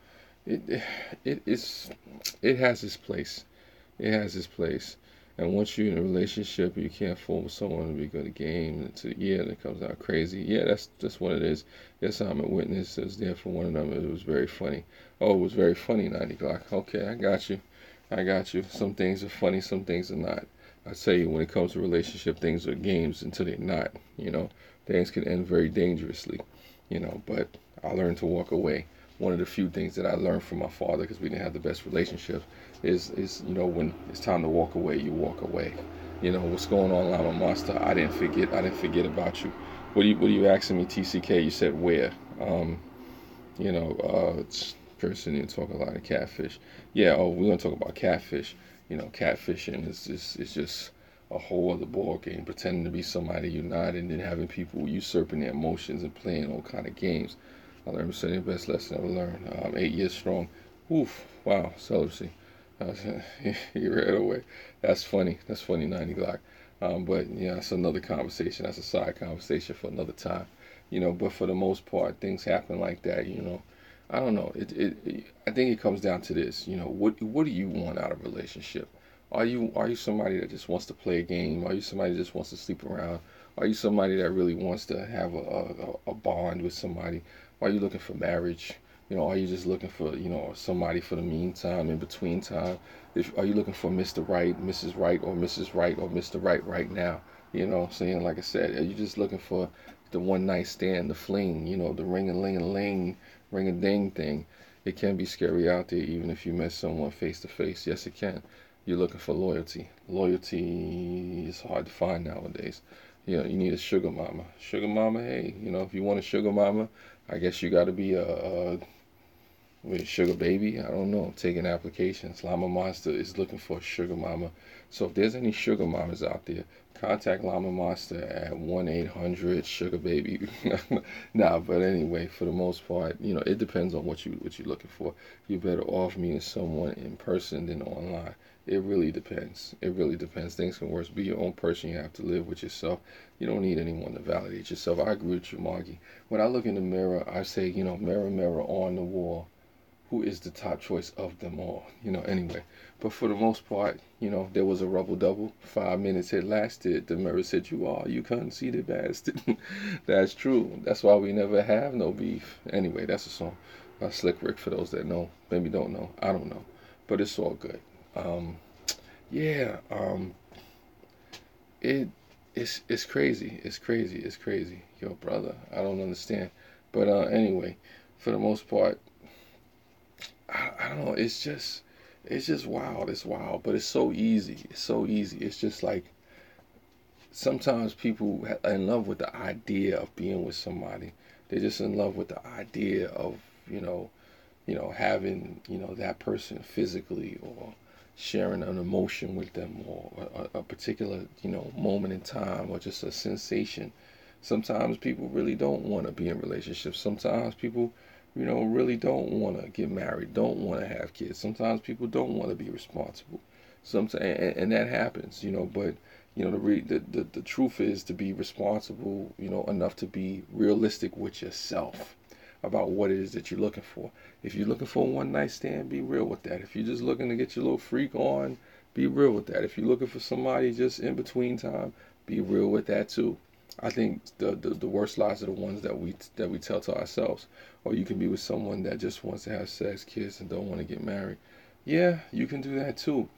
It, it has its place. It has its place. And once you're in a relationship, you can't fool with someone to be good at game. And it comes out crazy. Yeah, that's what it is. Yes, I'm a witness. I was there for one of them. It was very funny. Oh, it was very funny, 90 Glock. Okay, I got you. I got you. Some things are funny, some things are not. I tell you, when it comes to relationship, things are games until they're not. Things can end very dangerously. But I learned to walk away. One of the few things that I learned from my father, because we didn't have the best relationship, is when it's time to walk away, you walk away. What's going on, Lama Master? I didn't forget about you. What are you asking me, TCK? You said where? Person didn't talk a lot of catfish. Yeah, we're gonna talk about catfish. Catfishing is just a whole other ball game. Pretending to be somebody you're not, and then having people usurping their emotions and playing all kind of games. I learned the best lesson I ever learned. 8 years strong. Oof! Wow, celibacy. He ran away. That's funny. That's funny, 90 Glock. But yeah, that's another conversation. That's a side conversation for another time. But for the most part, things happen like that. I don't know. I think it comes down to this. What do you want out of a relationship? Are you somebody that just wants to play a game? Are you somebody that just wants to sleep around? Are you somebody that really wants to have a bond with somebody? Are you looking for marriage? Are you just looking for somebody for the meantime, in between time? Are you looking for Mr. Right, Mrs. Right, or Mrs. Right, or Mr. Right right now? Saying, like I said, are you just looking for the one night stand, the fling, the ring a ling a ling, ring a ding thing? It can be scary out there, even if you met someone face to face. Yes, it can. You're looking for loyalty. Loyalty is hard to find nowadays. You need a sugar mama. Sugar mama, hey, if you want a sugar mama, I guess you got to be With sugar baby, I don't know. Taking applications. Llama Monster is looking for a sugar mama. So if there's any sugar mamas out there, contact Llama Monster at 1-800 sugar baby. Nah, but anyway, for the most part, it depends on what you're looking for. You're better off meeting someone in person than online. It really depends. It really depends. Things can work. Be your own person. You have to live with yourself. You don't need anyone to validate yourself. I agree with you, Margie. When I look in the mirror, I say, mirror, mirror on the wall, who is the top choice of them all? Anyway. But for the most part, there was a rubble double. 5 minutes it lasted. The mirror said, "You are, you conceited bastard." That's true. That's why we never have no beef. Anyway, that's a song by Slick Rick for those that know. Maybe don't know. I don't know. But it's all good. Um, yeah, it's crazy. It's crazy. It's crazy. Yo, brother, I don't understand. But anyway, for the most part, I don't know. It's just wild. It's wild, but it's so easy. It's so easy. It's just like sometimes people are in love with the idea of being with somebody. They're just in love with the idea of you know having that person physically, or sharing an emotion with them, or a particular moment in time, or just a sensation. Sometimes people really don't want to be in relationships. Sometimes people really don't want to get married, don't want to have kids. Sometimes people don't want to be responsible. Sometimes, and that happens, but the truth is to be responsible, enough to be realistic with yourself about what it is that you're looking for. If you're looking for a one night stand, be real with that. If you're just looking to get your little freak on, be real with that. If you're looking for somebody just in between time, be real with that too. I think the worst lies are the ones that we tell to ourselves. Or you can be with someone that just wants to have sex, kids, and don't want to get married. Yeah, you can do that too.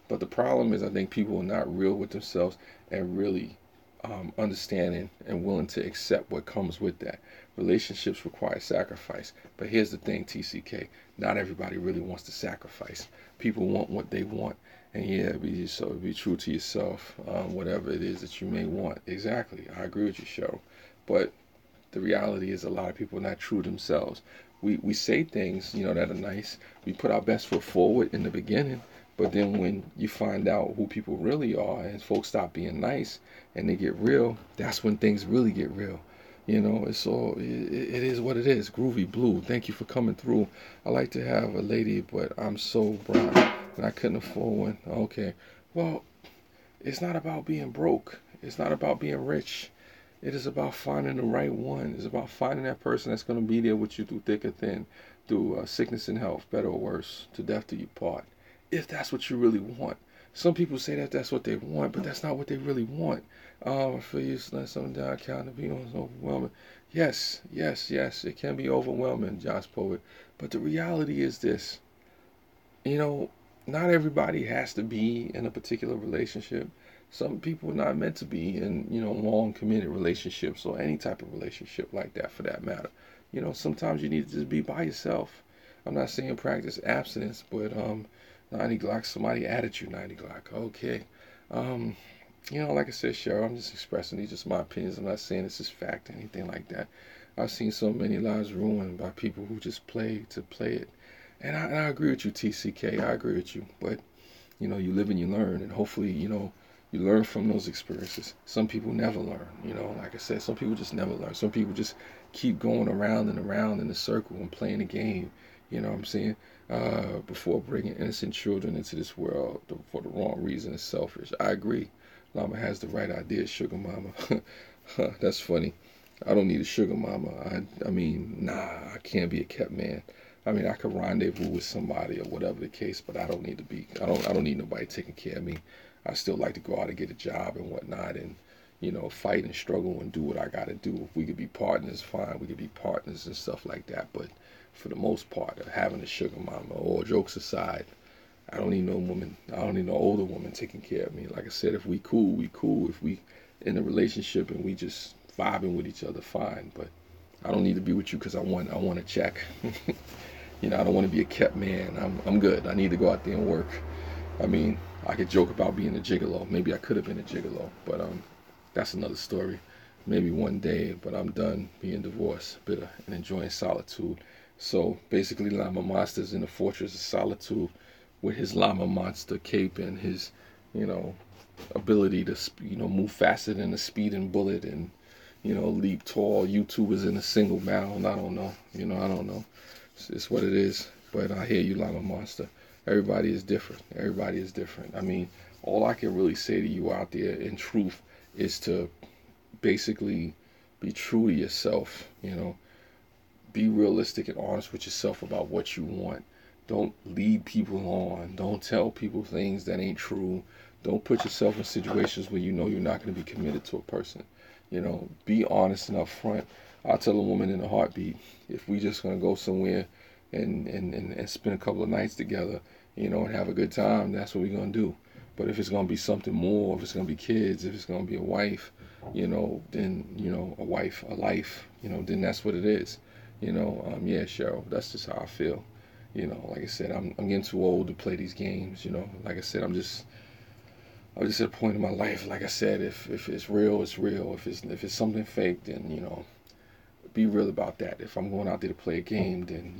But the problem is, I think people are not real with themselves and really understanding and willing to accept what comes with that. Relationships require sacrifice. But here's the thing, TCK. Not everybody really wants to sacrifice. People want what they want. And yeah, be true to yourself, whatever it is that you may want. Exactly. I agree with you, Cheryl. But the reality is a lot of people are not true to themselves. We say things, that are nice. We put our best foot forward in the beginning. But then when you find out who people really are and folks stop being nice and they get real, that's when things really get real. It is what it is. Groovy Blue, thank you for coming through. I like to have a lady, but I'm so brown and I couldn't afford one. Okay. Well, it's not about being broke. It's not about being rich. It is about finding the right one. It's about finding that person that's going to be there with you through thick or thin, through sickness and health, better or worse, to death do you part. If that's what you really want. Some people say that that's what they want, but that's not what they really want. For you to let something down, count to be overwhelming. Yes, yes, yes, it can be overwhelming, Josh Poet. But the reality is this, you know, not everybody has to be in a particular relationship. Some people are not meant to be in, long committed relationships or any type of relationship like that for that matter. Sometimes you need to just be by yourself. I'm not saying practice abstinence, but 90 Glock, somebody added you 90 Glock. Okay. Um, like I said, Cheryl, I'm just expressing these just my opinions. I'm not saying this is fact or anything like that. I've seen so many lives ruined by people who just play to play it. And I agree with you, TCK. I agree with you. But, you live and you learn. And hopefully, you learn from those experiences. Some people never learn. Like I said, some people just never learn. Some people just keep going around and around in a circle and playing a game. You know what I'm saying? Before bringing innocent children into this world for the wrong reason is selfish. I agree. Llama has the right idea, sugar mama. That's funny. I don't need a sugar mama. I mean, nah, I can't be a kept man. I mean, I could rendezvous with somebody or whatever the case, but I don't need to be. I don't need nobody taking care of me. I still like to go out and get a job and whatnot, and fight and struggle and do what I got to do. If we could be partners, fine. We could be partners and stuff like that. But for the most part, having a sugar mama, all jokes aside, I don't need no woman. I don't need no older woman taking care of me. Like I said, if we cool, we cool. If we in a relationship and we just vibing with each other, fine. But I don't need to be with you because I want a check. I don't want to be a kept man. I'm good. I need to go out there and work. I mean, I could joke about being a gigolo. Maybe I could have been a gigolo, but that's another story. Maybe one day, but I'm done being divorced, bitter, and enjoying solitude So basically, Llama Monster's in the Fortress of Solitude with his Llama Monster cape and his, you know, ability to, move faster than a speeding bullet and, leap tall. YouTubers in a single mound. I don't know. I don't know. It's what it is. But I hear you, Llama Monster. Everybody is different. Everybody is different. I mean, all I can really say to you out there in truth is to basically be true to yourself. Be realistic and honest with yourself about what you want. Don't lead people on. Don't tell people things that ain't true. Don't put yourself in situations where you know you're not going to be committed to a person. Be honest and upfront. I'll tell a woman in a heartbeat, if we just going to go somewhere and spend a couple of nights together, and have a good time, that's what we're going to do. But if it's going to be something more, if it's going to be kids, if it's going to be a wife, then, a wife, a life, then that's what it is. Yeah, Cheryl, that's just how I feel. Like I said, I'm getting too old to play these games. Like I said, I'm just at a point in my life. Like I said, if it's real, it's real. If it's something fake, then be real about that. If I'm going out there to play a game, then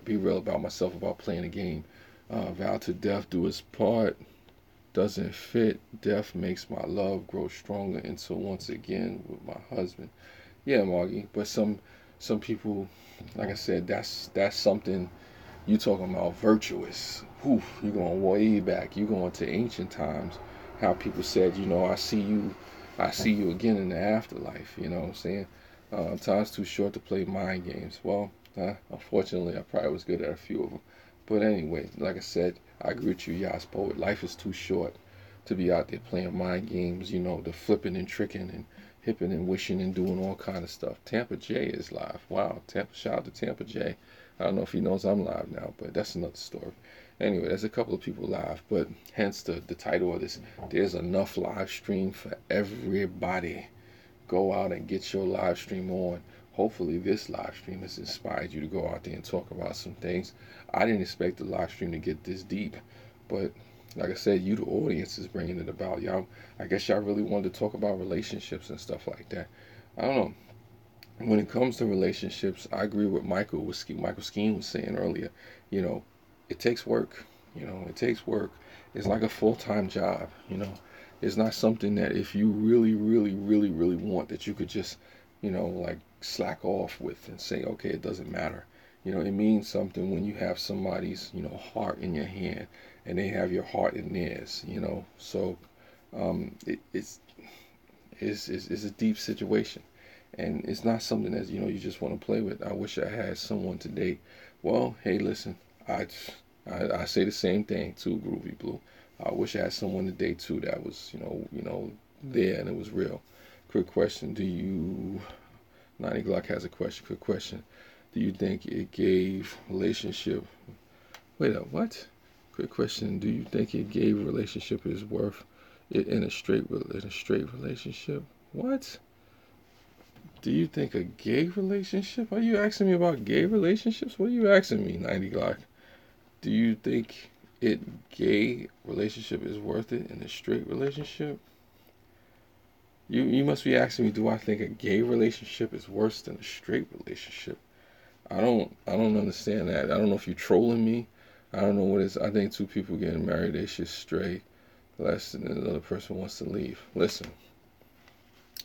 be real about myself about playing a game. Vow to death, do its part. Doesn't fit. Death makes my love grow stronger until once again with my husband. Yeah, Margie, but some people, like I said, that's something you talking about virtuous. Whew, you're going way back. You're going to ancient times. How people said, I see you again in the afterlife. You know what I'm saying? Time's too short to play mind games. Well, unfortunately, I probably was good at a few of them. But anyway, like I said, I agree with you, Yas Poet. Life is too short to be out there playing mind games. The flipping and tricking and hipping and wishing and doing all kind of stuff. Tampa J is live. Wow, shout out to Tampa J. I don't know if he knows I'm live now, but that's another story. Anyway, there's a couple of people live, but hence the title of this. There's enough live stream for everybody. Go out and get your live stream on. Hopefully this live stream has inspired you to go out there and talk about some things. I didn't expect the live stream to get this deep, but like I said, you the audience is bringing it about. Y'all, I guess y'all really wanted to talk about relationships and stuff like that. I don't know. When it comes to relationships, I agree with Michael Skeen was saying earlier. It takes work. It takes work. It's like a full-time job. It's not something that if you really, really, really, really want that you could just, like slack off with and say, okay, it doesn't matter. It means something when you have somebody's, heart in your hand and they have your heart in theirs. So it's a deep situation. And it's not something that you just want to play with. I wish I had someone to date. Well, hey, listen, I say the same thing too, Groovy Blue. I wish I had someone to date too that was there and it was real. Quick question: Do you? 90 Glock has a question. Quick question: Do you think it gave relationship? Wait up, what? Quick question: Do you think it gave relationship is worth it in a straight relationship? What? Do you think a gay relationship? Are you asking me about gay relationships? What are you asking me, 90 Glock? Do you think gay relationship is worth it in a straight relationship? You must be asking me, do I think a gay relationship is worse than a straight relationship? I don't understand that. I don't know if you're trolling me. I don't know what it is. I think two people getting married, they should stray less than the other person wants to leave. Listen.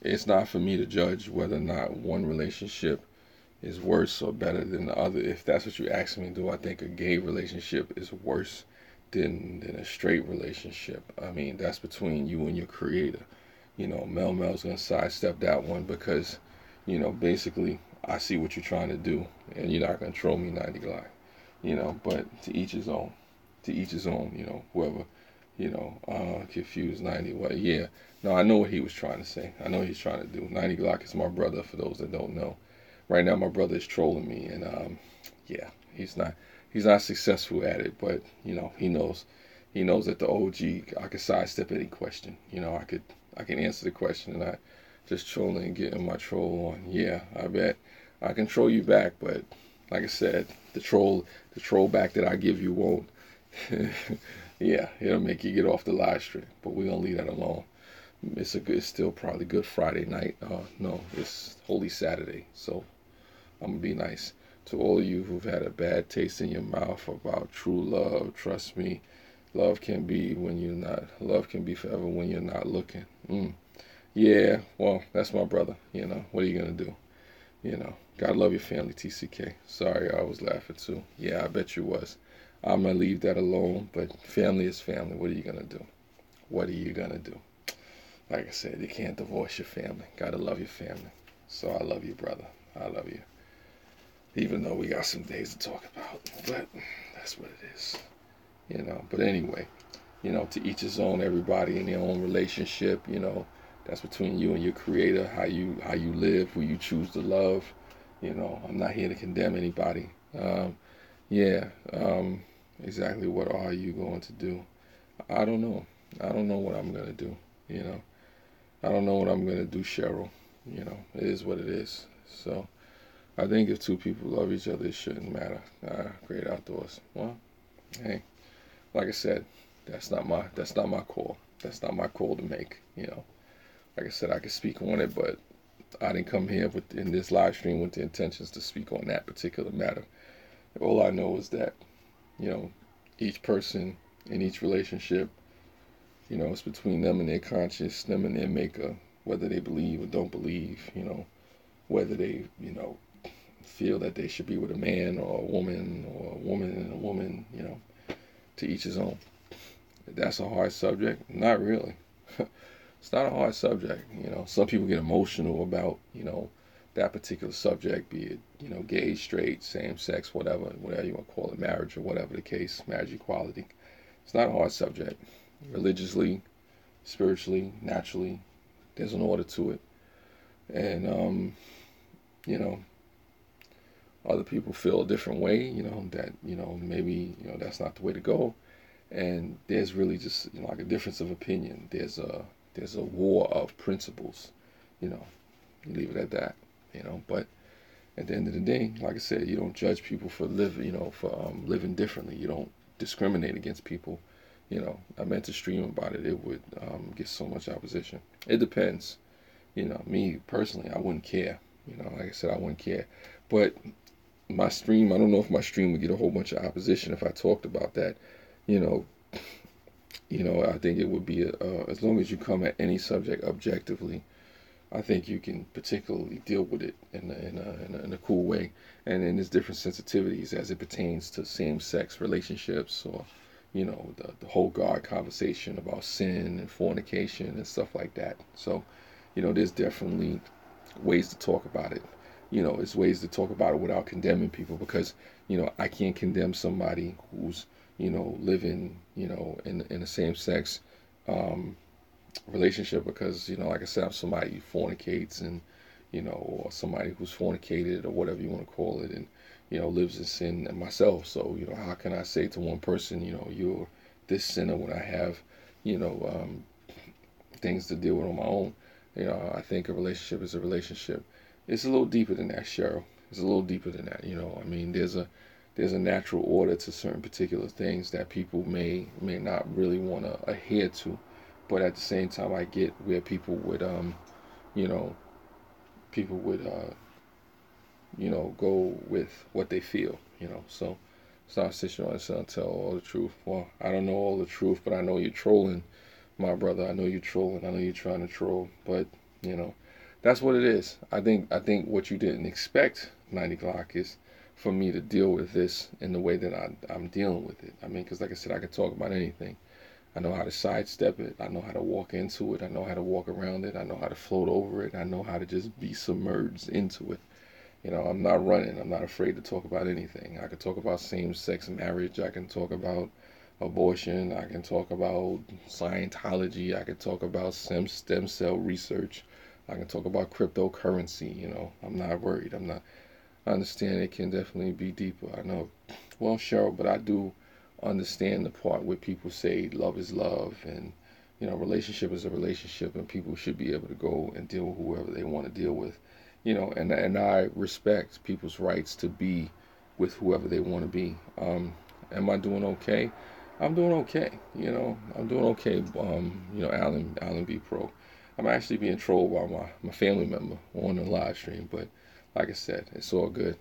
It's not for me to judge whether or not one relationship is worse or better than the other. If that's what you're asking me, do I think a gay relationship is worse than a straight relationship? I mean, that's between you and your creator. Mel's going to sidestep that one because, basically, I see what you're trying to do, and you're not going to troll me 90 Glock. But to each his own. To each his own, whoever, confused 90. Well, yeah. No, I know what he was trying to say. I know what he's trying to do. 90 Glock is my brother, for those that don't know. Right now, my brother is trolling me, and yeah, he's not successful at it, but he knows that the OG, I could sidestep any question. I can answer the question, and I just trolling and getting my troll on. Yeah, I bet I can troll you back, but like I said, the troll back that I give you won't. Yeah, it'll make you get off the live stream, but we're gonna leave that alone. It's still probably Good Friday night. No, it's Holy Saturday, so I'm gonna be nice. To all of you who've had a bad taste in your mouth about true love, trust me, love can be when you're not. Love can be forever when you're not looking. Yeah, well, that's my brother. What are you gonna do? Gotta love your family, TCK. Sorry, I was laughing too. Yeah, I bet you was. I'm gonna leave that alone, but family is family. What are you gonna do? What are you gonna do? Like I said, you can't divorce your family. Gotta love your family. So I love you, brother. I love you. Even though we got some days to talk about, but that's what it is. But anyway, to each his own. Everybody in their own relationship. That's between you and your creator. How you live, who you choose to love. I'm not here to condemn anybody. Yeah. Exactly. What are you going to do? I don't know. I don't know what I'm gonna do. You know. I don't know what I'm gonna do, Cheryl. It is what it is. So I think if two people love each other, it shouldn't matter. Great outdoors. Well, hey, like I said, that's not my call. That's not my call to make. Like I said, I could speak on it, but I didn't come here in this live stream with the intentions to speak on that particular matter. All I know is that you know each person in each relationship, it's between them and their conscience, them and their maker, whether they believe or don't believe. Whether they feel that they should be with a man or a woman or a woman and a woman. To each his own. That's a hard subject. Not really. It's not a hard subject. Some people get emotional about, that particular subject, be it, gay, straight, same sex, whatever you want to call it, marriage or whatever the case, marriage equality. It's not a hard subject. Religiously, spiritually, naturally, there's an order to it. And, other people feel a different way, that, maybe, that's not the way to go. And there's really just, like a difference of opinion. There's a war of principles, you leave it at that, but at the end of the day, like I said, you don't judge people for living differently. You don't discriminate against people. I meant to stream about it. It would get so much opposition. It depends. Me personally, I wouldn't care. Like I said, I wouldn't care. But my stream, I don't know if my stream would get a whole bunch of opposition if I talked about that. You know, I think it would be as long as you come at any subject objectively, I think you can particularly deal with it in a cool way, and then there's different sensitivities as it pertains to same-sex relationships, or the whole God conversation about sin and fornication and stuff like that. So, there's definitely ways to talk about it. It's ways to talk about it without condemning people, because I can't condemn somebody who's living in a same sex relationship, because like I said, I'm somebody who fornicates, and or somebody who's fornicated or whatever you want to call it, and lives in sin and myself. So how can I say to one person, you're this sinner, when I have things to deal with on my own? I think a relationship is a relationship. It's a little deeper than that, Cheryl. It's a little deeper than that. I mean, there's a natural order to certain particular things that people may not really want to adhere to, but at the same time, I get where people would you know people would go with what they feel. So it's not a situation to tell all the truth. Well, I don't know all the truth, but I know you're trolling, my brother. I know you're trolling. I know you're trying to troll, but that's what it is. I think what you didn't expect, 90 Glock, is for me to deal with this in the way that I'm dealing with it. I mean, because like I said, I can talk about anything. I know how to sidestep it. I know how to walk into it. I know how to walk around it. I know how to float over it. I know how to just be submerged into it. I'm not running. I'm not afraid to talk about anything. I can talk about same-sex marriage. I can talk about abortion. I can talk about Scientology. I can talk about stem cell research. I can talk about cryptocurrency. I'm not worried. I understand it can definitely be deeper. I know. Well, Cheryl, but I do understand the part where people say love is love, and relationship is a relationship, and people should be able to go and deal with whoever they want to deal with. And I respect people's rights to be with whoever they want to be. Am I doing okay? I'm doing okay. I'm doing okay. Alan B Pro. I'm actually being trolled by my family member on the live stream, but like I said, it's all good.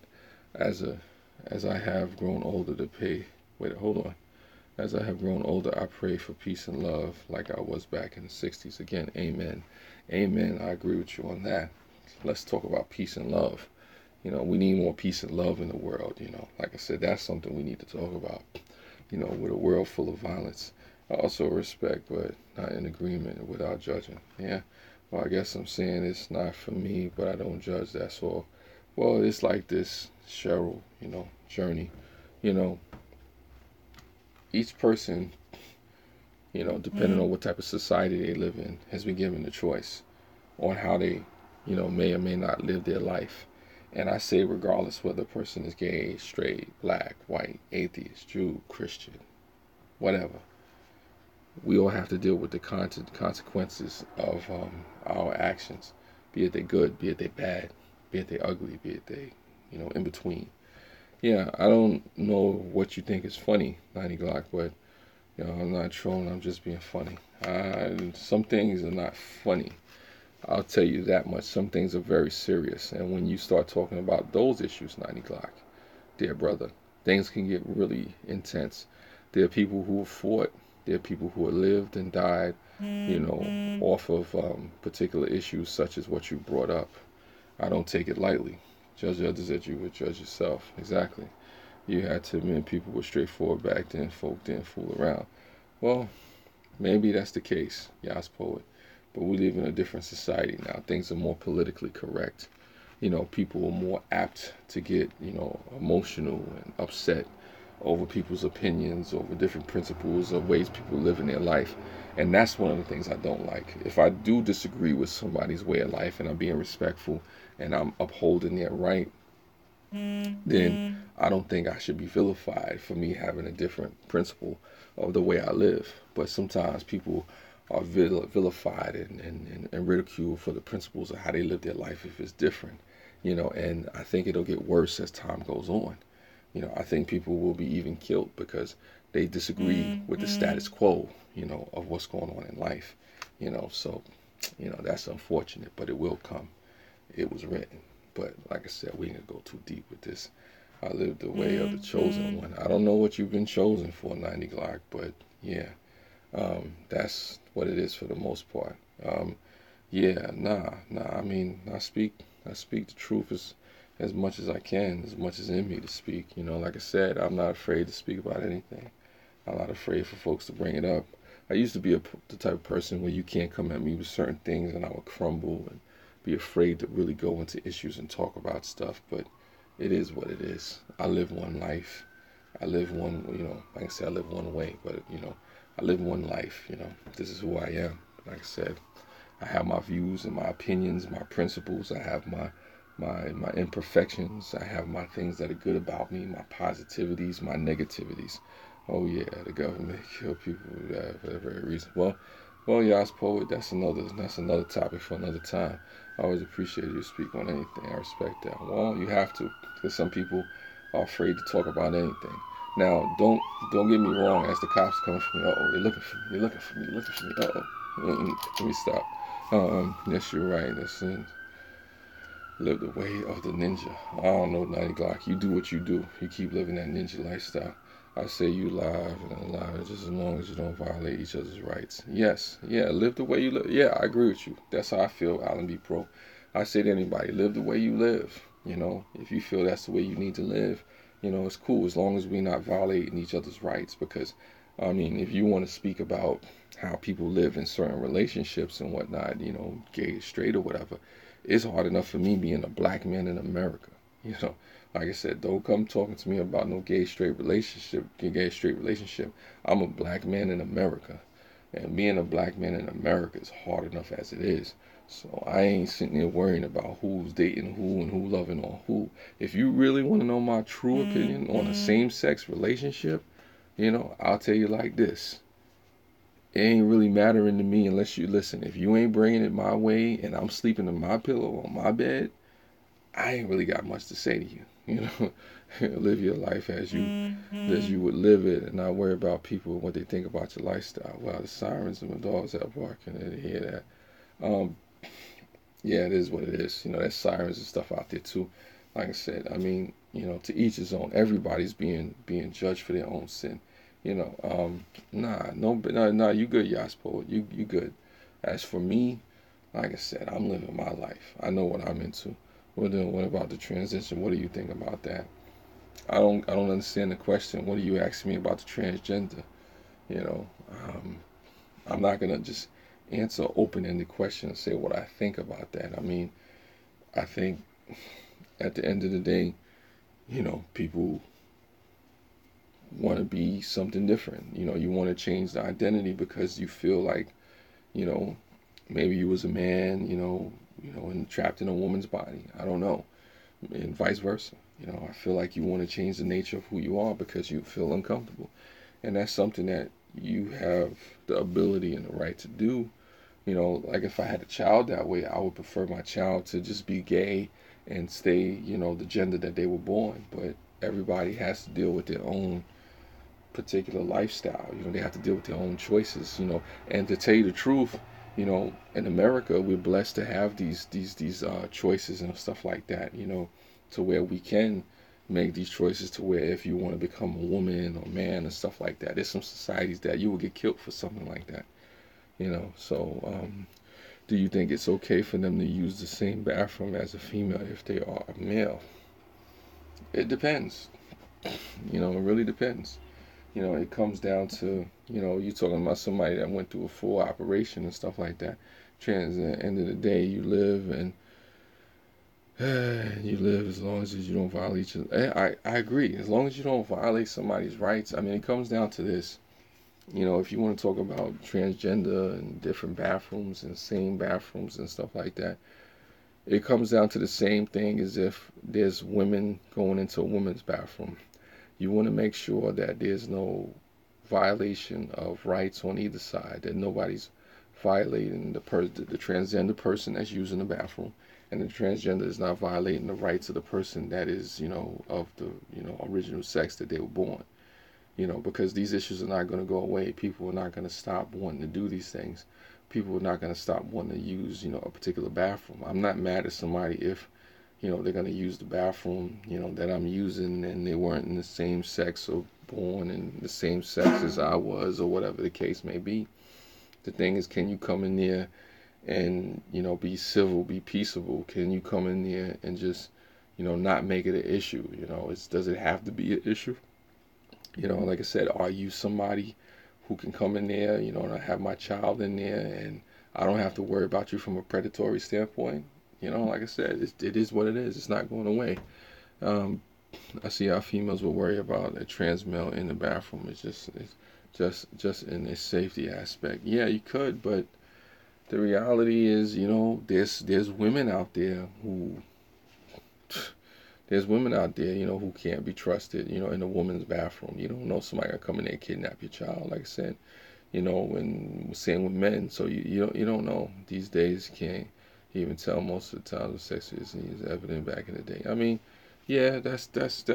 as a as I have grown older to pay. Wait, hold on. As I have grown older, I pray for peace and love like I was back in the 60s. Again, amen. Amen. I agree with you on that. Let's talk about peace and love. We need more peace and love in the world. Like I said, that's something we need to talk about. With a world full of violence. I also respect, but not in agreement without judging. Yeah. Well, I guess I'm saying it's not for me, but I don't judge. That's all. Well, it's like this, Cheryl, journey. You know, each person, depending on what type of society they live in, has been given a choice on how they, may or may not live their life. And I say, regardless whether a person is gay, straight, black, white, atheist, Jew, Christian, whatever, we all have to deal with the consequences of our actions, be it they good, be it they bad, be it they ugly, be it they, in between. Yeah, I don't know what you think is funny, 90 Glock, but I'm not trolling. I'm just being funny. Some things are not funny. I'll tell you that much. Some things are very serious, and when you start talking about those issues, 90 Glock, dear brother, things can get really intense. There are people who have fought. There are people who have lived and died, off of particular issues such as what you brought up. I don't take it lightly. Judge others as you would judge yourself. Exactly. You had to admit people were straightforward back then. Folk didn't fool around. Well, maybe that's the case. Yas poet. But we live in a different society now. Things are more politically correct. People are more apt to get, emotional and upset over people's opinions, over different principles or ways people live in their life. And that's one of the things I don't like. If I do disagree with somebody's way of life and I'm being respectful and I'm upholding their right, then I don't think I should be vilified for me having a different principle of the way I live. But sometimes people are vilified and ridiculed for the principles of how they live their life if it's different. And I think it'll get worse as time goes on. I think people will be even killed because they disagree with the status quo, of what's going on in life. So, that's unfortunate, but it will come. It was written. But like I said, we ain't gonna go too deep with this. I live the way of the chosen one. I don't know what you've been chosen for, 90 Glock, but yeah, that's what it is for the most part. Yeah, nah. I mean, I speak the truth as much as I can, as much as in me to speak. Like I said, I'm not afraid to speak about anything. I'm not afraid for folks to bring it up. I used to be the type of person where you can't come at me with certain things and I would crumble and be afraid to really go into issues and talk about stuff. But it is what it is. I live one life. I live one, like I said, I live one way, but, I live one life. This is who I am. Like I said, I have my views and my opinions, my principles. I have my imperfections. I have my things that are good about me, my positivities, my negativities. Oh yeah, the government kill people for that very reason. Well, Yas poet, that's another topic for another time. I always appreciate you to speak on anything. I respect that. Well, you have to, because some people are afraid to talk about anything. Now, don't get me wrong. As the cops coming for me, they're looking for me. They're looking for me. They're looking for me. Let me stop. Yes, you're right. That's it. Live the way of the ninja. I don't know, 90 Glock. You do what you do. You keep living that ninja lifestyle. I say you live and alive just as long as you don't violate each other's rights. Yes, yeah, live the way you live. Yeah, I agree with you. That's how I feel, Alan B. Pro. I say to anybody, live the way you live. If you feel that's the way you need to live, it's cool as long as we're not violating each other's rights. Because, I mean, if you want to speak about how people live in certain relationships and whatnot, gay, straight, or whatever, it's hard enough for me being a black man in America. Like I said, don't come talking to me about no gay straight relationship. I'm a black man in America, and being a black man in America is hard enough as it is. So I ain't sitting there worrying about who's dating who and who loving on who. If you really want to know my true opinion on a same-sex relationship, I'll tell you like this. It ain't really mattering to me unless you listen. If you ain't bringing it my way and I'm sleeping in my pillow on my bed, I ain't really got much to say to you. Live your life as you would live it, and not worry about people and what they think about your lifestyle. Well, the sirens and the dogs out barking, and they hear that. Yeah, it is what it is. There's sirens and stuff out there too. Like I said, I mean, to each his own. Everybody's being judged for their own sin. Nah, no, nah, you good, Yaspo. You good. As for me, like I said, I'm living my life. I know what I'm into. What about the transition? What do you think about that? I don't understand the question. What are you asking me about the transgender? You know, um, I'm not gonna just answer open-ended question and say what I think about that. I mean, I think at the end of the day, people want to be something different. You want to change the identity because you feel like, you know, maybe you was a man, and trapped in a woman's body. I don't know, and vice versa. I feel like you want to change the nature of who you are because you feel uncomfortable, and that's something that you have the ability and the right to do. Like if I had a child that way, I would prefer my child to just be gay and stay, the gender that they were born. But everybody has to deal with their own particular lifestyle. They have to deal with their own choices. And to tell you the truth, in America, we're blessed to have these choices and stuff like that. To where we can make these choices to where if you want to become a woman or man and stuff like that, there's some societies that you will get killed for something like that. So do you think it's okay for them to use the same bathroom as a female if they are a male? It depends. It really depends. It comes down to, you're talking about somebody that went through a full operation and stuff like that. At the end of the day, you live and you live as long as you don't violate I agree. As long as you don't violate somebody's rights. I mean, it comes down to this. If you want to talk about transgender and different bathrooms and same bathrooms and stuff like that, it comes down to the same thing as if there's women going into a women's bathroom. You want to make sure that there's no violation of rights on either side, that nobody's violating the transgender person that's using the bathroom, and the transgender is not violating the rights of the person that is, of the, original sex that they were born. Because these issues are not going to go away. People are not going to stop wanting to do these things. People are not going to stop wanting to use, a particular bathroom. I'm not mad at somebody if, they're going to use the bathroom, that I'm using and they weren't in the same sex or born in the same sex as I was or whatever the case may be. The thing is, can you come in there and, be civil, be peaceable? Can you come in there and just, not make it an issue? Does it have to be an issue? Like I said, are you somebody who can come in there, and I have my child in there and I don't have to worry about you from a predatory standpoint? Like I said, it is what it is. It's not going away. Um, I see how females will worry about a trans male in the bathroom. It's just in a safety aspect. Yeah, you could, but the reality is, there's women out there who who can't be trusted, in a woman's bathroom. You don't know somebody gonna come in there and kidnap your child, like I said, and same with men. So you don't know. These days you can't even tell most of the time the sex is evident back in the day. I mean, yeah, that's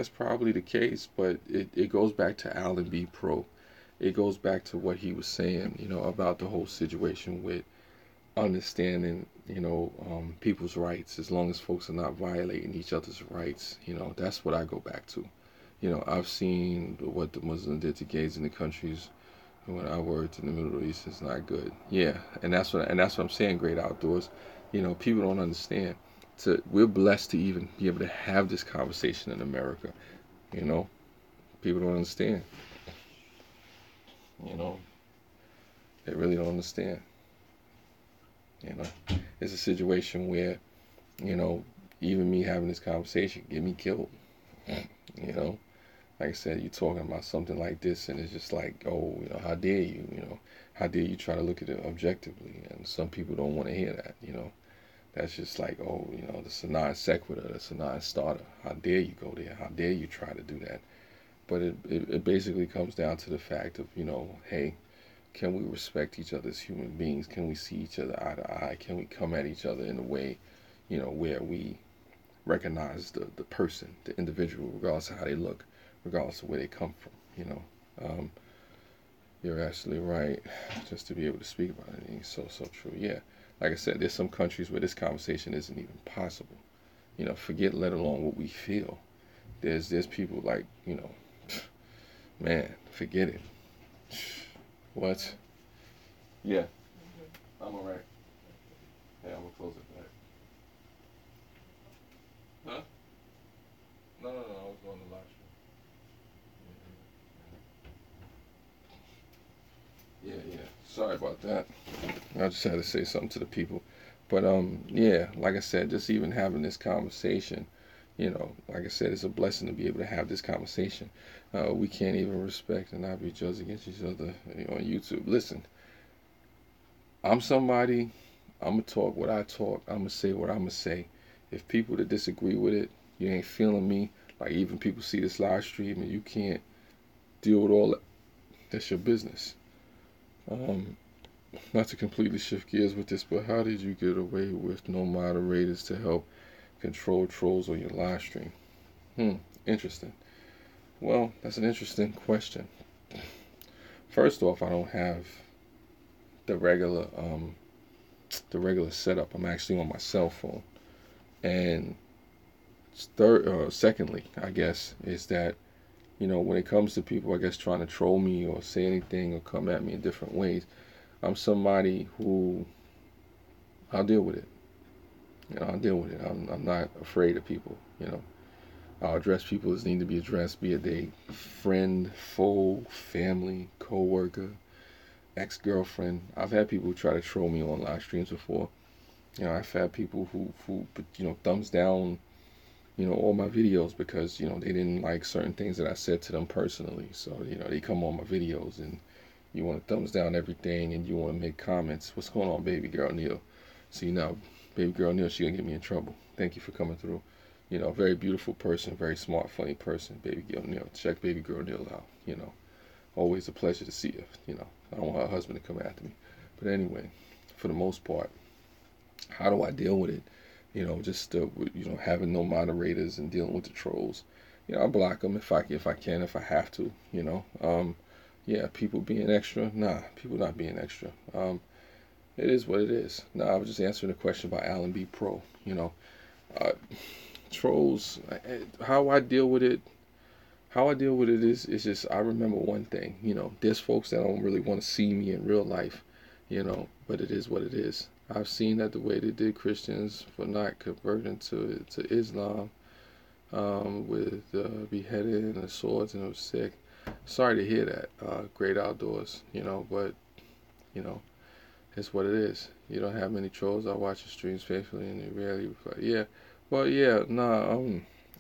probably the case, but it goes back to Alan B. Pro. It goes back to what he was saying, about the whole situation with understanding, people's rights, as long as folks are not violating each other's rights. That's what I go back to. I've seen what the Muslims did to gays in the countries when I worked in the Middle East. It's not good. Yeah, and that's what I'm saying. Great outdoors. People don't understand. We're blessed to even be able to have this conversation in America. You know, people don't understand. You know, they really don't understand. You know, it's a situation where, you know, even me having this conversation get me killed. You know, like I said, you're talking about something like this, and it's just like, oh, how dare you? How dare you try to look at it objectively? And some people don't want to hear that. That's just like, oh, that's a non sequitur, that's a non starter. How dare you go there? How dare you try to do that? But it basically comes down to the fact of, hey, can we respect each other as human beings? Can we see each other eye to eye? Can we come at each other in a way, where we recognize the person, the individual, regardless of how they look, regardless of where they come from, You're absolutely right. Just to be able to speak about it is so true. Yeah. Like I said, there's some countries where this conversation isn't even possible. Forget let alone what we feel. There's people like, man, forget it. What? Yeah, I'm alright. Yeah, I'm gonna close it back. Huh? No, no, no. I was on the live stream. Yeah, yeah. Sorry about that. I just had to say something to the people. But yeah, like I said, just even having this conversation, like I said, it's a blessing to be able to have this conversation. We can't even respect and not be judged against each other on YouTube. Listen, I'm somebody. I'm gonna talk what I talk. I'm gonna say what I'm gonna say. If people that disagree with it, you ain't feeling me. Like even people see this live stream and you can't deal with all that. That's your business. Um, Not to completely shift gears with this, but how did you get away with no moderators to help control trolls on your live stream? Interesting. Well, that's an interesting question. First off, I don't have the regular setup. I'm actually on my cell phone. And secondly, I guess, is that when it comes to people, I guess, trying to troll me or say anything or come at me in different ways, I'm somebody who I'll deal with it. I'll deal with it. I'm not afraid of people. I'll address people as need to be addressed, be it they friend, foe, family, co-worker, ex-girlfriend. I've had people try to troll me on live streams before. I've had people who thumbs down, all my videos because, they didn't like certain things that I said to them personally. So, they come on my videos and you want to thumbs down everything and you want to make comments. What's going on, baby girl Neil? See, now, baby girl Neil, she gonna get me in trouble. Thank you for coming through. Very beautiful person, very smart, funny person, baby girl Neil. Check baby girl Neil out. Always a pleasure to see you. I don't want her husband to come after me. But anyway, for the most part, how do I deal with it? Just having no moderators and dealing with the trolls. I block them if I can, if I have to. Yeah, people being extra. Nah, people not being extra. It is what it is. Nah, I was just answering a question about Alan B. Pro. Uh, Trolls. How I deal with it. How I deal with it is just I remember one thing. There's folks that don't really want to see me in real life. But it is what it is. I've seen that the way they did Christians for not converting to Islam, with beheaded and the swords, and it was sick. Sorry to hear that. Great outdoors, but you know, it's what it is. You don't have many trolls. I watch your streams faithfully, and they rarely reply. Yeah, well, yeah, nah.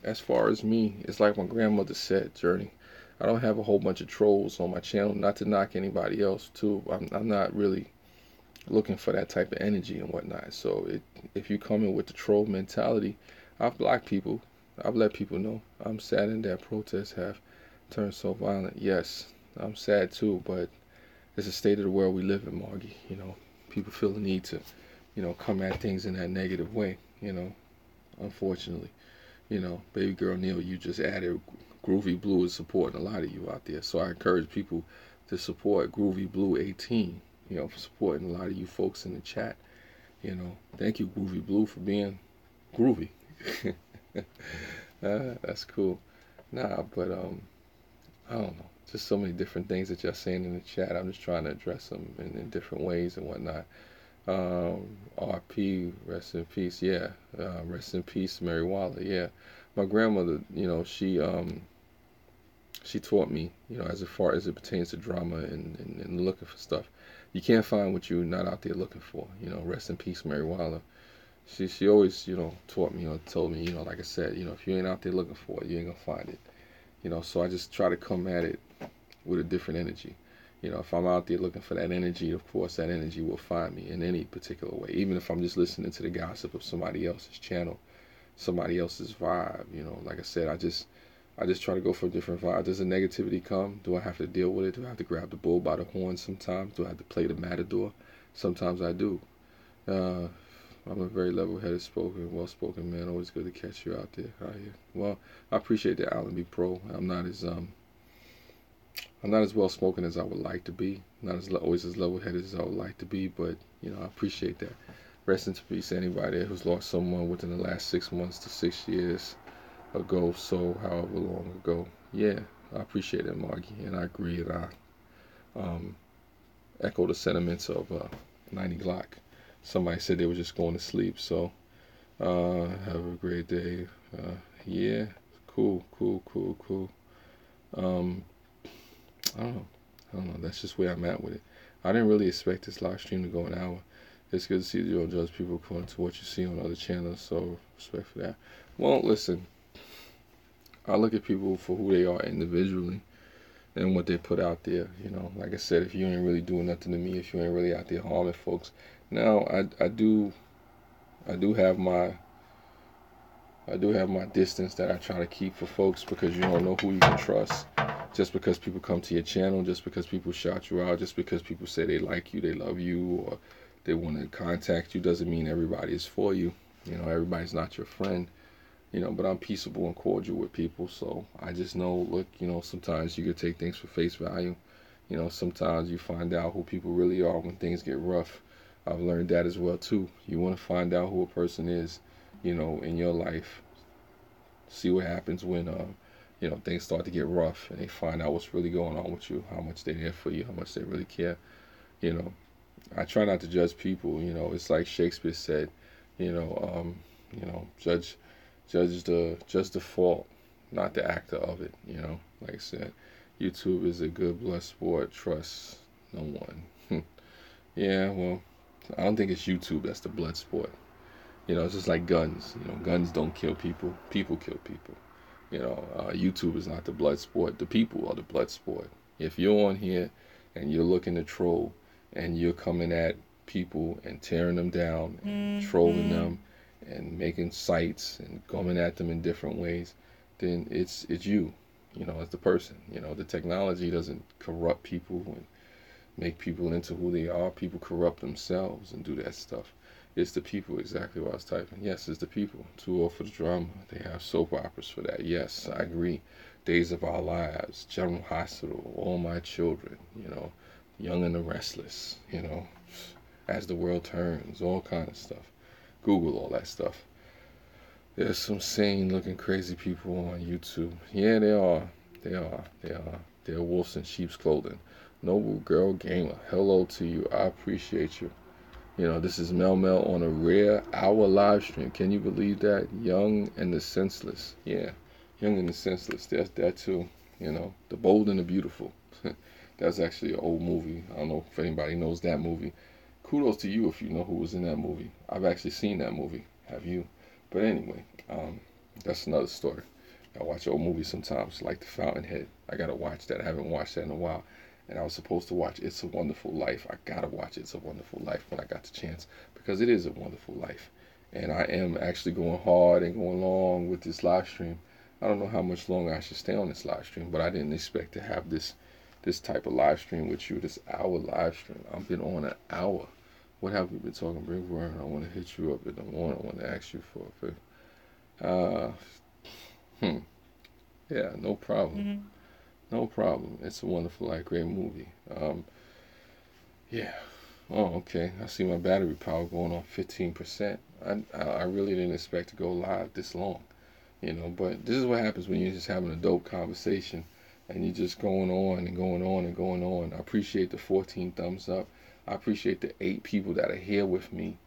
As far as me, it's like my grandmother said, Journey. I don't have a whole bunch of trolls on my channel. Not to knock anybody else, too. I'm not really looking for that type of energy and whatnot. So if you come in with the troll mentality, I've blocked people. I've let people know. I'm saddened that protests have turned so violent. Yes, I'm sad too, but it's a state of the world we live in, Margie. People feel the need to, come at things in that negative way. Unfortunately, baby girl Neil, you just added Groovy Blue is supporting a lot of you out there. So I encourage people to support Groovy Blue 18. For supporting a lot of you folks in the chat. Thank you, Groovy Blue, for being groovy. That's cool. Nah, but I don't know. Just so many different things that y'all saying in the chat. I'm just trying to address them in different ways and whatnot. RP, rest in peace. Yeah, rest in peace, Mary Waller. Yeah, my grandmother. She taught me. As far as it pertains to drama and looking for stuff. You can't find what you're not out there looking for. Rest in peace, Mary Waller. She always, taught me or told me, like I said, if you ain't out there looking for it, you ain't gonna find it. So I just try to come at it with a different energy. If I'm out there looking for that energy, of course that energy will find me in any particular way. Even if I'm just listening to the gossip of somebody else's channel, somebody else's vibe. Like I said, I just try to go for a different vibe. Does the negativity come? Do I have to deal with it? Do I have to grab the bull by the horn sometimes? Do I have to play the matador? Sometimes I do. I'm a very level-headed, well-spoken man. Always good to catch you out there. Well, I appreciate that, Alan B. Pro. I'm not as well-spoken as I would like to be. Not as always as level-headed as I would like to be, but I appreciate that. Rest in peace, anybody who's lost someone within the last 6 months to 6 years. ago, so however long ago. Yeah, I appreciate it, Margie, and I agree, and I um, echo the sentiments of 90 Glock. Somebody said they were just going to sleep, so have a great day. Yeah, cool, cool, cool, cool. Um, I don't know. I don't know. That's just where I'm at with it. I didn't really expect this live stream to go an hour. It's good to see that you don't judge people according to what you see on other channels, so respect for that. Well, listen, I look at people for who they are individually and what they put out there. You know, like I said, if you ain't really doing nothing to me, if you ain't really out there harming folks. Now, I do have my distance that I try to keep for folks, because you don't know who you can trust. Just because people come to your channel, just because people shout you out, just because people say they like you, they love you, or they want to contact you, doesn't mean everybody is for you. You know, everybody's not your friend. You know, but I'm peaceable and cordial with people, so I just know, look, you know, sometimes you could take things for face value. You know, sometimes you find out who people really are when things get rough. I've learned that as well too. You want to find out who a person is, you know, in your life. See what happens when you know, things start to get rough and they find out what's really going on with you, how much they're there for you, how much they really care. You know, I try not to judge people. You know, it's like Shakespeare said, you know, judge the fault, not the actor of it. You know, like I said, YouTube is a good blood sport. Trust no one. Yeah, well, I don't think it's YouTube that's the blood sport. You know, it's just like guns. You know, guns don't kill people. People kill people. You know, YouTube is not the blood sport. The people are the blood sport. If you're on here and you're looking to troll and you're coming at people and tearing them down and trolling them and making sites and coming at them in different ways, then it's you know, as the person. You know, the technology doesn't corrupt people and make people into who they are. People corrupt themselves and do that stuff. It's the people, exactly what I was typing. Yes, it's the people. Too old for the drama. They have soap operas for that. Yes, I agree. Days of Our Lives, General Hospital, All My Children, you know, Young and the Restless, you know, As the World Turns, all kind of stuff. Google all that stuff. There's some sane looking crazy people on YouTube. Yeah, they are. They are. They are. They're wolves in sheep's clothing. Noble Girl Gamer, hello to you. I appreciate you. You know, this is Mel Mel on a rare hour live stream. Can you believe that? Young and the Senseless. Yeah, Young and the Senseless. There's that too. You know, The Bold and the Beautiful. That's actually an old movie. I don't know if anybody knows that movie. Kudos to you if you know who was in that movie. I've actually seen that movie. Have you? But anyway, that's another story. I watch old movies sometimes, like The Fountainhead. I gotta watch that. I haven't watched that in a while. And I was supposed to watch It's a Wonderful Life. I gotta watch It's a Wonderful Life when I got the chance, because it is a wonderful life. And I am actually going hard and going long with this live stream. I don't know how much longer I should stay on this live stream, but I didn't expect to have this type of live stream with you, this hour live stream. I've been on an hour. What have we been talking, Big Word? I want to hit you up in the morning. I want to ask you for a favor. Uh, yeah, no problem. No problem. It's a Wonderful Life, great movie. Yeah. Oh, okay. I see my battery power going on 15%. I really didn't expect to go live this long, you know. But this is what happens when you're just having a dope conversation and you're just going on and going on and going on. I appreciate the 14 thumbs up. I appreciate the 8 people that are here with me.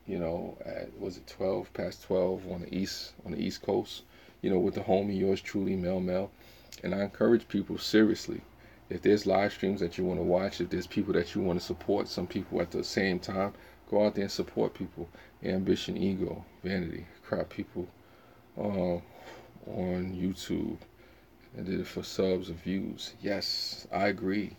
You know, at, was it 12 past 12 on the East Coast? You know, with the homie, yours truly, Mel Mel. And I encourage people, seriously, if there's live streams that you want to watch, if there's people that you want to support, some people at the same time, go out there and support people. Ambition, ego, vanity, crap people on YouTube. I did it for subs and views. Yes, I agree.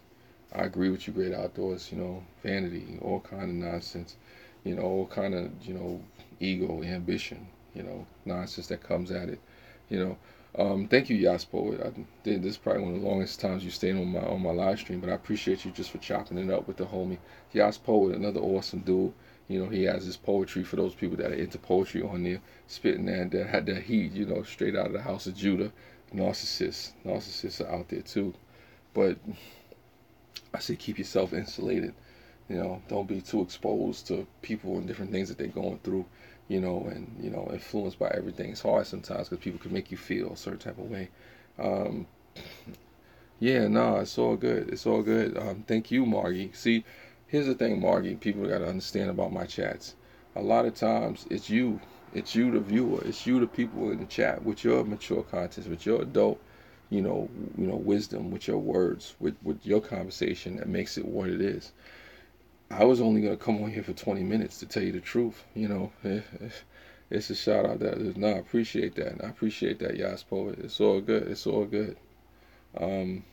I agree with you, Great Outdoors. You know, vanity, all kind of nonsense. You know, all kind of, you know, ego, ambition, you know, nonsense that comes at it. You know, thank you, Yas Poet. This is probably one of the longest times you stayed on my live stream, but I appreciate you just for chopping it up with the homie Yas Poet, another awesome dude. You know, he has his poetry for those people that are into poetry on there, spitting that had that heat. You know, straight out of the House of Judah. Narcissists are out there too, but I say keep yourself insulated. You know, don't be too exposed to people and different things that they're going through. and influenced by everything. It's hard sometimes because people can make you feel a certain type of way. Um, yeah, no, it's all good. It's all good. Thank you, Margie. See, here's the thing, Margie. People got to understand about my chats. A lot of times, it's you. It's you, the viewer. It's you, the people in the chat, with your mature content, with your adult, wisdom, with your words, with your conversation that makes it what it is. I was only gonna come on here for 20 minutes to tell you the truth. It's a shout out that. No, I appreciate that. I appreciate that, Yas Poet. It's all good. It's all good. Um,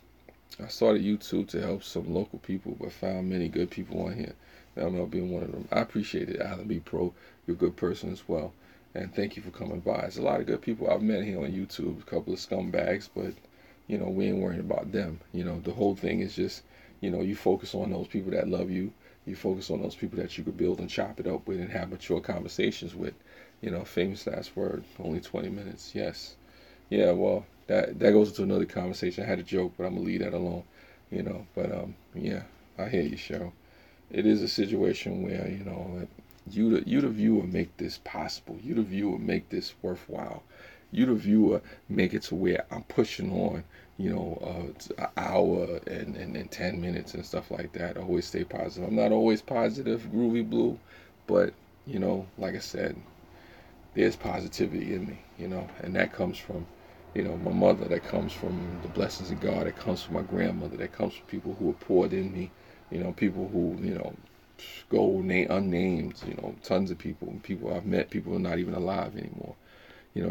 I started YouTube to help some local people, but found many good people on here. I'm being one of them. I appreciate it, Alan B. Pro. You're a good person as well. And thank you for coming by. There's a lot of good people I've met here on YouTube, a couple of scumbags, but we ain't worrying about them. The whole thing is just, you focus on those people that love you. You focus on those people that you could build and chop it up with and have mature conversations with. Famous last word, only 20 minutes. Yes. Yeah, well, that goes into another conversation. I had a joke, but I'm gonna leave that alone. But yeah, I hear you, Cheryl. It is a situation where you the viewer make this possible. You the viewer make this worthwhile. You the viewer make it to where I'm pushing on an hour and 10 minutes and stuff like that. Always stay positive. I'm not always positive, groovy blue, but like I said, there's positivity in me, and that comes from my mother, that comes from the blessings of God, that comes from my grandmother, that comes from people who have poured in me, people who, go unnamed, tons of people I've met, people who are not even alive anymore,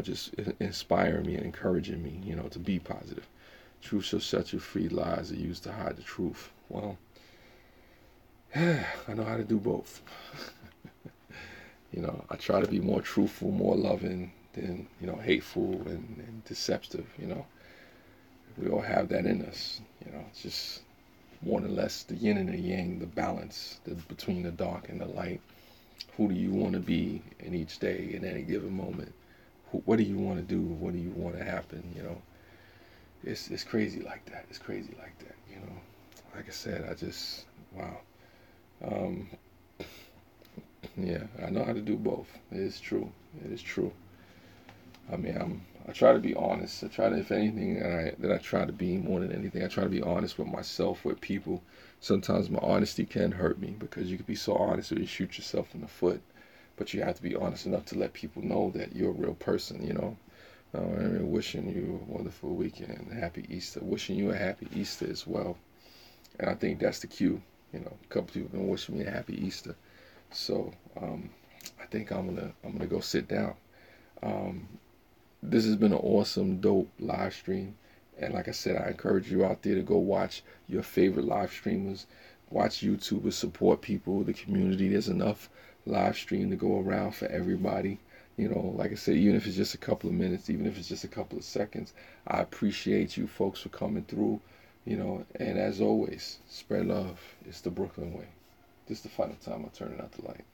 just inspiring me and encouraging me, to be positive. Truth shall set you free, lies are used to hide the truth. Well, I know how to do both. I try to be more truthful, more loving than, hateful and deceptive, We all have that in us, It's just more or less the yin and the yang, the balance between the dark and the light. Who do you want to be in each day, in any given moment? What do you want to do? What do you want to happen, It's crazy like that. It's crazy like that, Like I said, wow. Um, Yeah, I know how to do both. It is true. It is true. I mean, I try to be honest. I try to, if anything, that I try to be more than anything. I try to be honest with myself, with people. Sometimes my honesty can hurt me because you can be so honest that you shoot yourself in the foot. But you have to be honest enough to let people know that you're a real person. I'm wishing you a wonderful weekend, happy Easter. Wishing you a happy Easter as well. And I think that's the cue. A couple people have been wishing me a happy Easter. So I think I'm gonna go sit down. Um, this has been an awesome, dope live stream, and like I said, I encourage you out there to go watch your favorite live streamers, watch YouTubers, support people, the community. There's enough live stream to go around for everybody. Like I said, even if it's just a couple of minutes, even if it's just a couple of seconds, I appreciate you folks for coming through. And as always, spread love. It's the Brooklyn way. This is the final time I'm turning out the light.